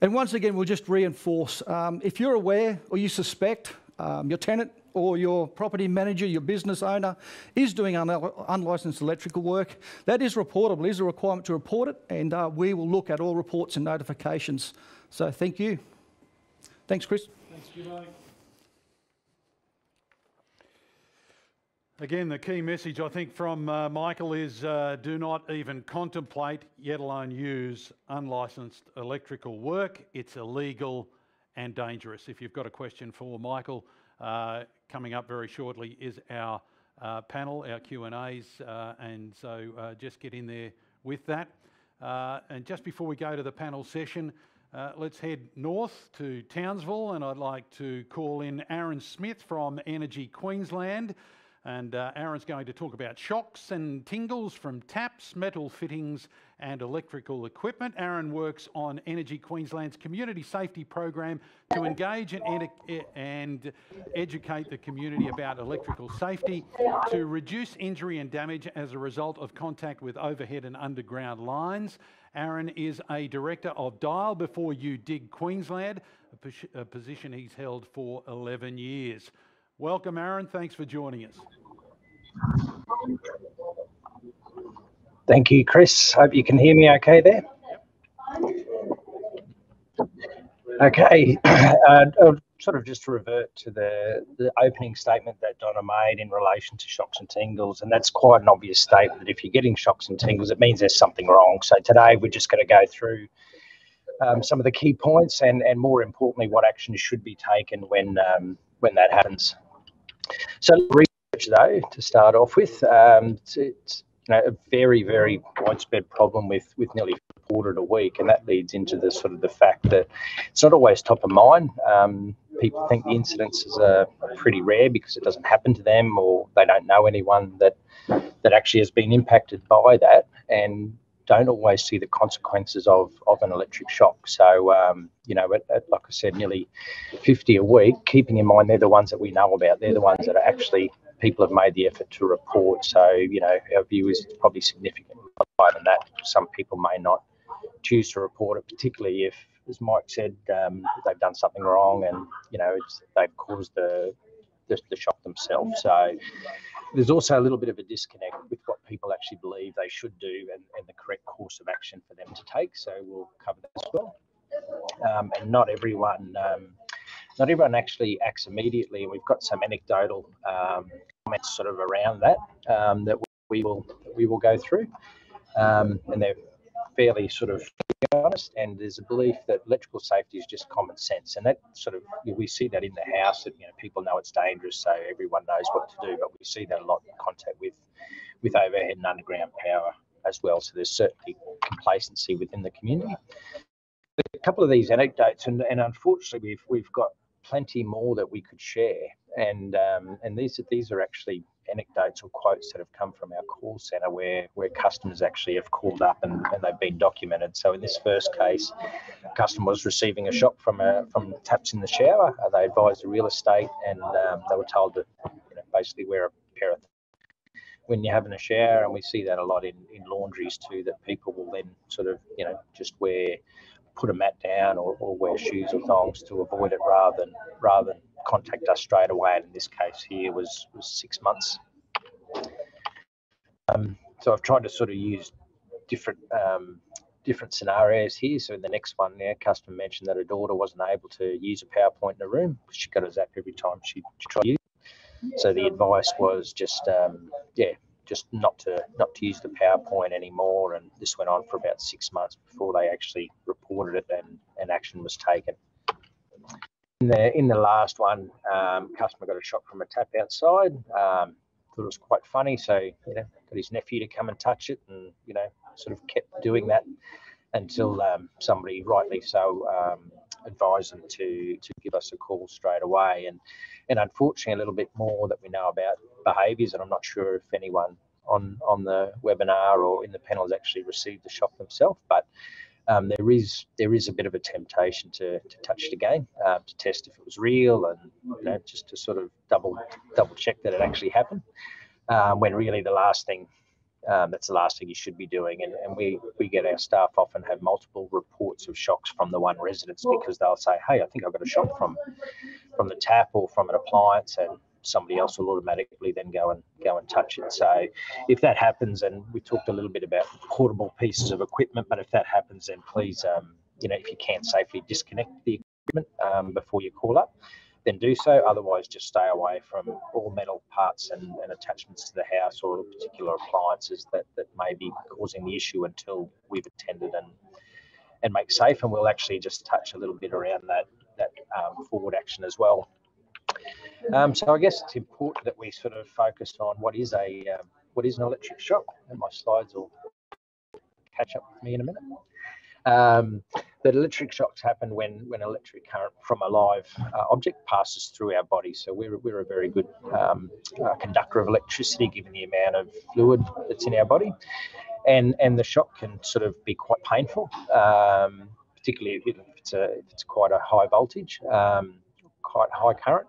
And once again, we'll just reinforce, if you're aware or you suspect your tenant or your property manager, your business owner, is doing unlicensed electrical work, that is reportable. It is a requirement to report it, and we will look at all reports and notifications. So thank you. Thanks, Chris. Thanks, Jimmy. Again, the key message, I think, from Michael is do not even contemplate, yet alone use, unlicensed electrical work. It's illegal and dangerous. If you've got a question for Michael, coming up very shortly is our panel, our Q&As, and so just get in there with that. And just before we go to the panel session, let's head north to Townsville, and I'd like to call in Aaron Smith from Energy Queensland. And Aaron's going to talk about shocks and tingles from taps, metal fittings and electrical equipment. Aaron works on Energy Queensland's community safety program to engage and educate the community about electrical safety to reduce injury and damage as a result of contact with overhead and underground lines. Aaron is a director of Dial Before You Dig Queensland, a position he's held for 11 years. Welcome, Aaron. Thanks for joining us. Thank you, Chris. Hope you can hear me okay there. Okay, I'll sort of just revert to the opening statement that Donna made in relation to shocks and tingles, and that's quite an obvious statement that if you're getting shocks and tingles, it means there's something wrong. So today we're just going to go through some of the key points and more importantly, what action should be taken when that happens. So research, though, to start off with, it's a very, very widespread problem with nearly reported a week, and that leads into the sort of the fact that it's not always top of mind. People think the incidences are pretty rare because it doesn't happen to them, or they don't know anyone that actually has been impacted by that, and don't always see the consequences of an electric shock. So, like I said, nearly 50 a week, keeping in mind they're the ones that we know about. They're the ones that are actually people have made the effort to report. So, our view is it's probably significantly higher than that. Some people may not choose to report it, particularly if, as Mike said, they've done something wrong and, they've caused the shock themselves. So there's also a little bit of a disconnect with what people actually believe they should do and the correct course of action for them to take. So we'll cover that as well. And not everyone actually acts immediately. And we've got some anecdotal comments sort of around that that we will go through. And they're fairly sort of honest, and there's a belief that electrical safety is just common sense, and that sort of we see that in the house that people know it's dangerous, so everyone knows what to do, but we see that a lot in contact with overhead and underground power as well. So there's certainly complacency within the community. A couple of these anecdotes, and unfortunately we've got plenty more that we could share, and these are actually anecdotes or quotes that have come from our call centre where customers actually have called up and they've been documented. So in this first case, a customer was receiving a shock from taps in the shower. They advised the real estate, and they were told to basically wear a pair of when you're having a shower, and we see that a lot in laundries too, that people will then sort of just put a mat down or wear shoes or thongs to avoid it rather than contact us straight away. And in this case here was 6 months. So I've tried to sort of use different scenarios here. So in the next one, customer mentioned that her daughter wasn't able to use a PowerPoint in a room because she got a zap every time she tried to use it. So the advice was just not to use the PowerPoint anymore, and this went on for about 6 months before they actually reported it and action was taken. In the last one, customer got a shock from a tap outside. Thought it was quite funny, so got his nephew to come and touch it, and sort of kept doing that until somebody, rightly so, advised them to give us a call straight away. And unfortunately, a little bit more that we know about behaviours, and I'm not sure if anyone on the webinar or in the panel has actually received the shock themselves, but there is a bit of a temptation to touch it again, to test if it was real, and just to sort of double check that it actually happened, when really that's the last thing you should be doing. And we get our staff often have multiple reports of shocks from the one residence, because they'll say, hey, I think I got a shock from the tap or from an appliance, and somebody else will automatically then go and touch it. So if that happens, and we talked a little bit about portable pieces of equipment, but if that happens, then please, if you can safely disconnect the equipment before you call up, then do so. Otherwise, just stay away from all metal parts and attachments to the house or particular appliances that may be causing the issue until we've attended and make safe. And we'll actually just touch a little bit around that forward action as well. So I guess it's important that we sort of focus on what is an electric shock, and my slides will catch up with me in a minute. That electric shocks happen when electric current from a live object passes through our body. So we're a very good conductor of electricity, given the amount of fluid that's in our body, and the shock can sort of be quite painful, particularly if it's quite a high voltage. Quite high current,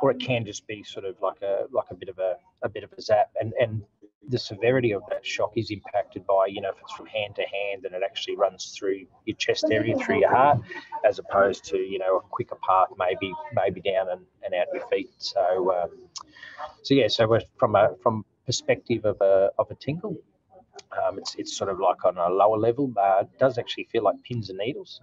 or it can just be sort of like a bit of a zap, and the severity of that shock is impacted by if it's from hand to hand and it actually runs through your chest area, through your heart, as opposed to a quicker path maybe down and out your feet. So we're from perspective of a tingle. It's sort of like on a lower level, but it does actually feel like pins and needles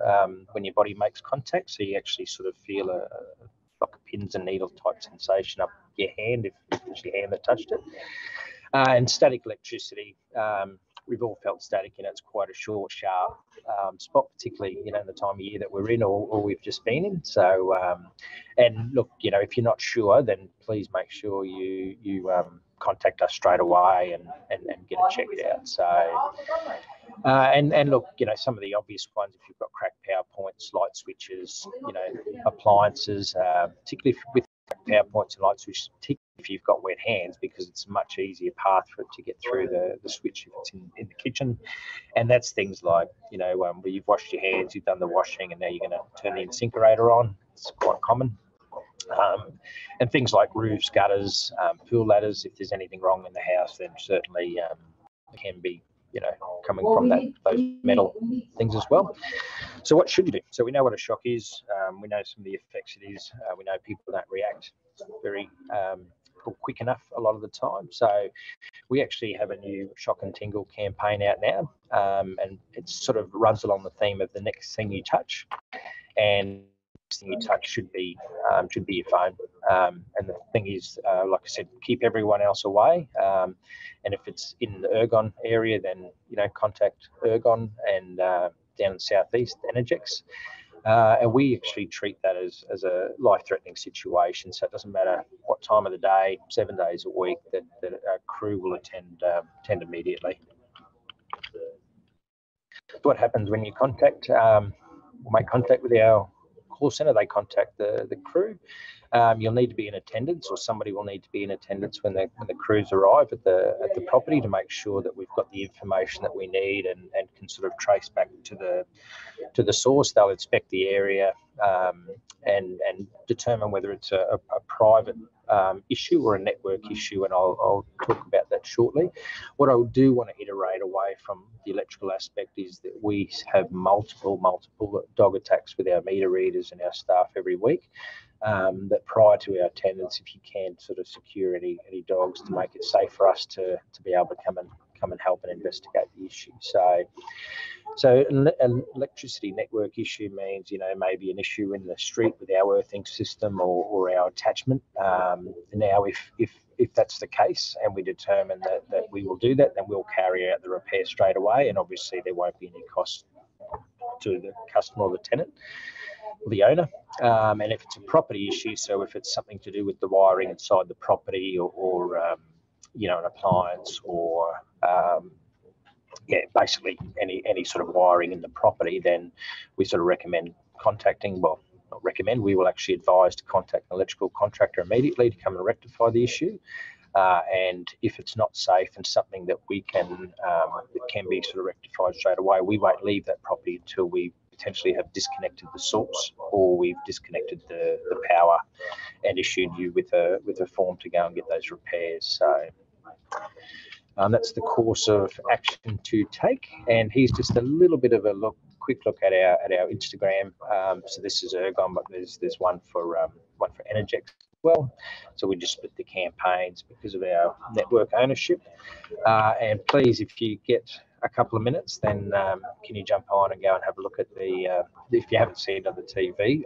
when your body makes contact. So you actually sort of feel like a pins and needles type sensation up your hand if it's your hand that touched it. And static electricity, we've all felt static. It's quite a short, sharp spot, particularly in the time of year that we're in or we've just been in. So, and look, if you're not sure, then please make sure you contact us straight away and get it checked out. So, and look, some of the obvious ones, if you've got cracked power points, light switches, appliances, particularly with power points and light switches, particularly if you've got wet hands, because it's a much easier path for it to get through the switch if it's in the kitchen. And that's things like, where you've washed your hands, you've done the washing, and now you're going to turn the incinerator on. It's quite common. And things like roofs, gutters, pool ladders. If there's anything wrong in the house, then certainly it can be, coming from those metal things as well. So what should you do? So we know what a shock is. We know some of the effects it is. We know people don't react very quick enough a lot of the time. So we actually have a new shock and tingle campaign out now, and it sort of runs along the theme of the next thing you touch. And thing you touch should be your phone. And the thing is, like I said, keep everyone else away. And if it's in the Ergon area, then contact Ergon and down in Southeast, Energex. And we actually treat that as a life-threatening situation. So it doesn't matter what time of the day, 7 days a week, that our crew will attend immediately. What happens when you make contact with our call centre? They contact the crew. You'll need to be in attendance, or somebody will need to be in attendance when the crews arrive at the property to make sure that we've got the information that we need and can sort of trace back to the source. They'll inspect the area and determine whether it's a private issue or a network issue, and I'll talk about that shortly. What I do want to iterate away from the electrical aspect is that we have multiple dog attacks with our meter readers and our staff every week. That prior to our attendance, if you can sort of secure any dogs to make it safe for us to be able to come and help and investigate the issue. So an electricity network issue means, maybe an issue in the street with our earthing system or our attachment. Now, if that's the case and we determine that we will do that, then we'll carry out the repair straight away. And obviously there won't be any cost to the customer or the tenant, the owner. And if it's a property issue, so if it's something to do with the wiring inside the property or an appliance or basically any sort of wiring in the property, then we sort of recommend contacting, well, not recommend, we will actually advise to contact an electrical contractor immediately to come and rectify the issue. And if it's not safe and something that we can be sort of rectified straight away, we won't leave that property until we potentially have disconnected the source or we've disconnected the power and issued you with a form to go and get those repairs. So that's the course of action to take. And here's just a little bit of a quick look at our Instagram. So this is Ergon, but there's one for Energex as well. So we just split the campaigns because of our network ownership. And please, if you get a couple of minutes, then can you jump on and go and have a look at if you haven't seen it on the TV,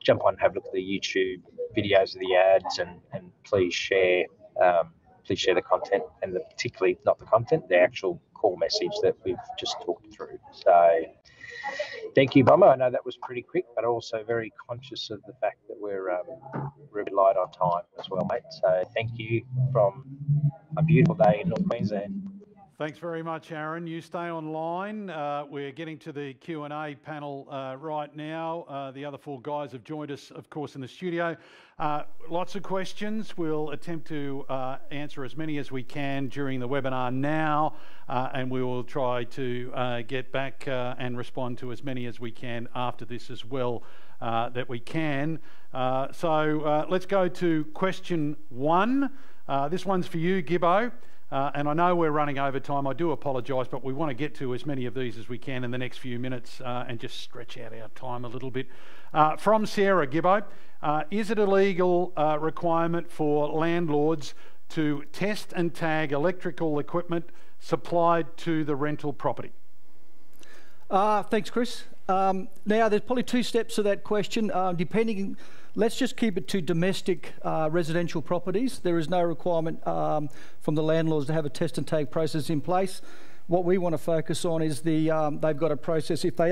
jump on and have a look at the YouTube videos of the ads, and please share the content, and particularly not the content, the actual core message that we've just talked through. So thank you, Bomber. I know that was pretty quick, but also very conscious of the fact that we're a bit light on time as well, mate. So thank you from a beautiful day in North Queensland. Thanks very much, Aaron. You stay online. We're getting to the Q&A panel right now. The other four guys have joined us, of course, in the studio. Lots of questions. We'll attempt to answer as many as we can during the webinar now, and we will try to get back and respond to as many as we can after this as well that we can. So let's go to question one. This one's for you, Gibbo. And I know we're running over time. I do apologise, but we want to get to as many of these as we can in the next few minutes and just stretch out our time a little bit. From Sarah, Gibbo, is it a legal requirement for landlords to test and tag electrical equipment supplied to the rental property? Thanks, Chris. Now, there's probably two steps to that question. Let's just keep it to domestic residential properties. There is no requirement from the landlords to have a test and take process in place. What we want to focus on is they've got a process. If they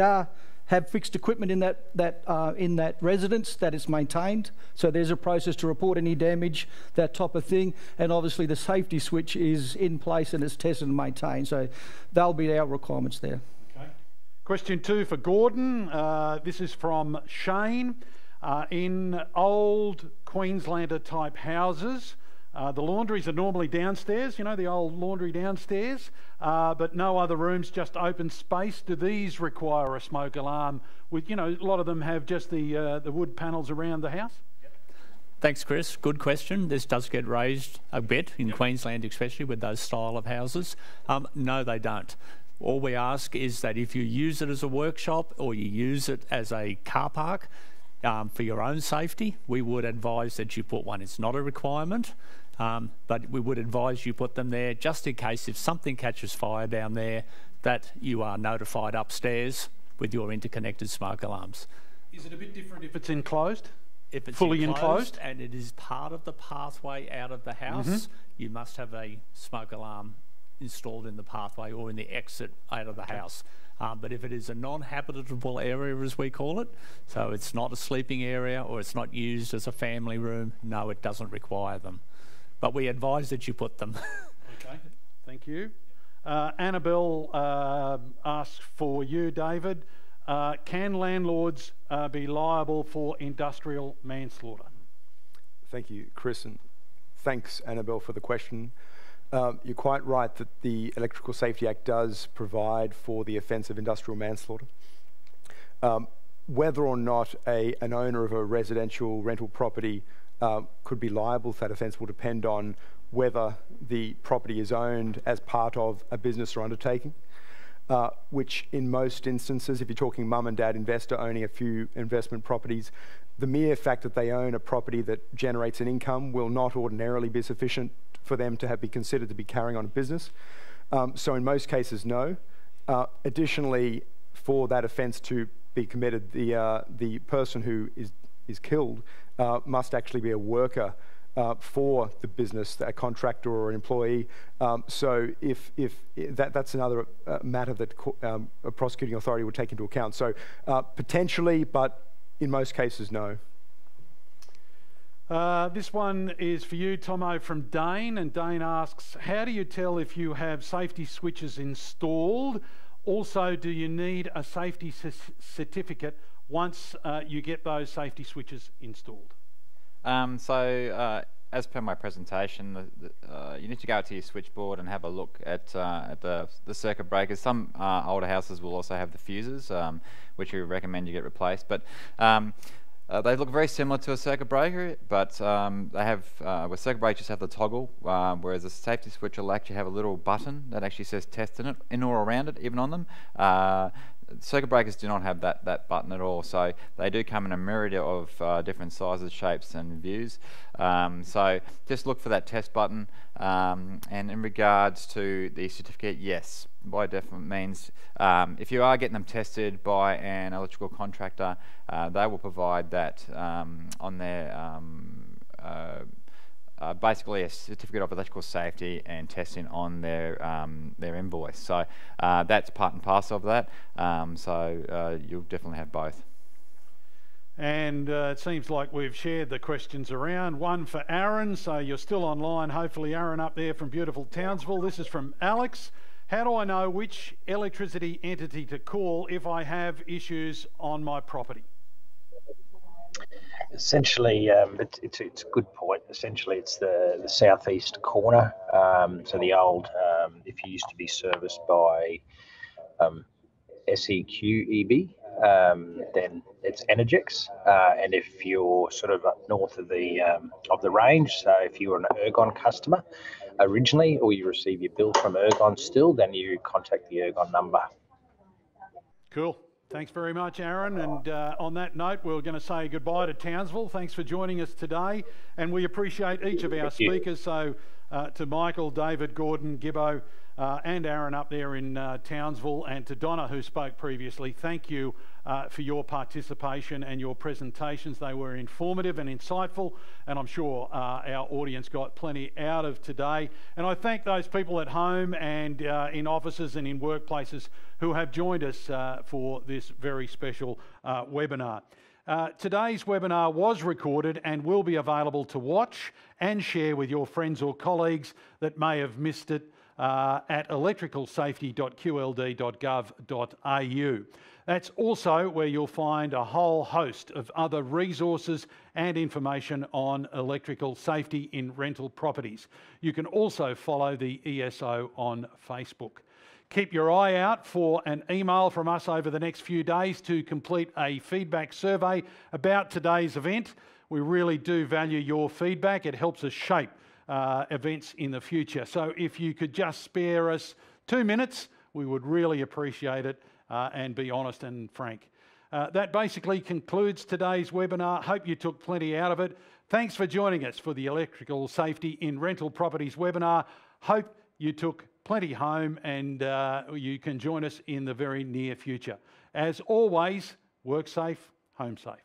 have fixed equipment in that residence, that is maintained. So there's a process to report any damage, that type of thing. And obviously the safety switch is in place and it's tested and maintained. So they'll be our requirements there. Okay. Question 2 for Gordon. This is from Shane. In old Queenslander type houses, the laundries are normally downstairs, you know, the old laundry downstairs, but no other rooms, just open space. Do these require a smoke alarm? With, you know, a lot of them have just the wood panels around the house. Thanks, Chris. Good question. This does get raised a bit in Queensland, especially with those style of houses. No, they don't. All we ask is that if you use it as a workshop or you use it as a car park, for your own safety, we would advise that you put one. It's not a requirement, but we would advise you put them there just in case if something catches fire down there, that you are notified upstairs with your interconnected smoke alarms. Is it a bit different if it's enclosed? If it's fully enclosed and it is part of the pathway out of the house, you must have a smoke alarm installed in the pathway or in the exit out of the house. But if it is a non-habitable area, as we call it, so it's not a sleeping area or it's not used as a family room, no, it doesn't require them. But we advise that you put them. Okay, thank you. Annabelle asks for you, David. Can landlords be liable for industrial manslaughter? Thank you, Chris, and thanks, Annabelle, for the question. You're quite right that the Electrical Safety Act does provide for the offence of industrial manslaughter. Whether or not an owner of a residential rental property could be liable for that offence will depend on whether the property is owned as part of a business or undertaking, which in most instances, if you're talking mum and dad investor owning a few investment properties, the mere fact that they own a property that generates an income will not ordinarily be sufficient for them to be considered to be carrying on a business. So in most cases, no. Additionally, for that offence to be committed, the person who is killed must actually be a worker for the business, a contractor or an employee. So if that's another matter that a prosecuting authority would take into account. So potentially, but in most cases, no. This one is for you, Tomo, from Dane, and Dane asks, how do you tell if you have safety switches installed? Also, do you need a safety certificate once you get those safety switches installed? As per my presentation, you need to go to your switchboard and have a look at the circuit breakers. Some older houses will also have the fuses, which we recommend you get replaced. But they look very similar to a circuit breaker, but they have, with circuit breakers have the toggle, whereas a safety switch will actually have a little button that actually says test in or around it, even on them. Circuit breakers do not have that button at all, so they do come in a myriad of different sizes, shapes and views. So just look for that test button. And in regards to the certificate, yes, by definite means, if you are getting them tested by an electrical contractor, they will provide that on their basically a certificate of electrical safety and testing on their invoice. So that's part and parcel of that. So you'll definitely have both. And it seems like we've shared the questions around. One for Aaron, so you're still online. Hopefully Aaron up there from beautiful Townsville. This is from Alex. How do I know which electricity entity to call if I have issues on my property? Essentially, it's a good point. Essentially, it's the southeast corner. So the old, if you used to be serviced by SEQEB, then it's Energex. And if you're sort of up north of the range, so if you were an Ergon customer originally, or you receive your bill from Ergon still, then you contact the Ergon number. Cool. Thanks very much, Aaron. And on that note, we're going to say goodbye to Townsville. Thanks for joining us today. And we appreciate each of our speakers. So to Michael, David, Gordon, Gibbo, and Aaron up there in Townsville, and to Donna, who spoke previously, thank you for your participation and your presentations. They were informative and insightful, and I'm sure our audience got plenty out of today. And I thank those people at home and in offices and in workplaces who have joined us for this very special webinar. Today's webinar was recorded and will be available to watch and share with your friends or colleagues that may have missed it at electricalsafety.qld.gov.au. That's also where you'll find a whole host of other resources and information on electrical safety in rental properties. You can also follow the ESO on Facebook. Keep your eye out for an email from us over the next few days to complete a feedback survey about today's event. We really do value your feedback. It helps us shape events in the future. So if you could just spare us 2 minutes, we would really appreciate it, and be honest and frank. That basically concludes today's webinar. Hope you took plenty out of it. Thanks for joining us for the Electrical Safety in Rental Properties webinar. Hope you took plenty home, and you can join us in the very near future. As always, work safe, home safe.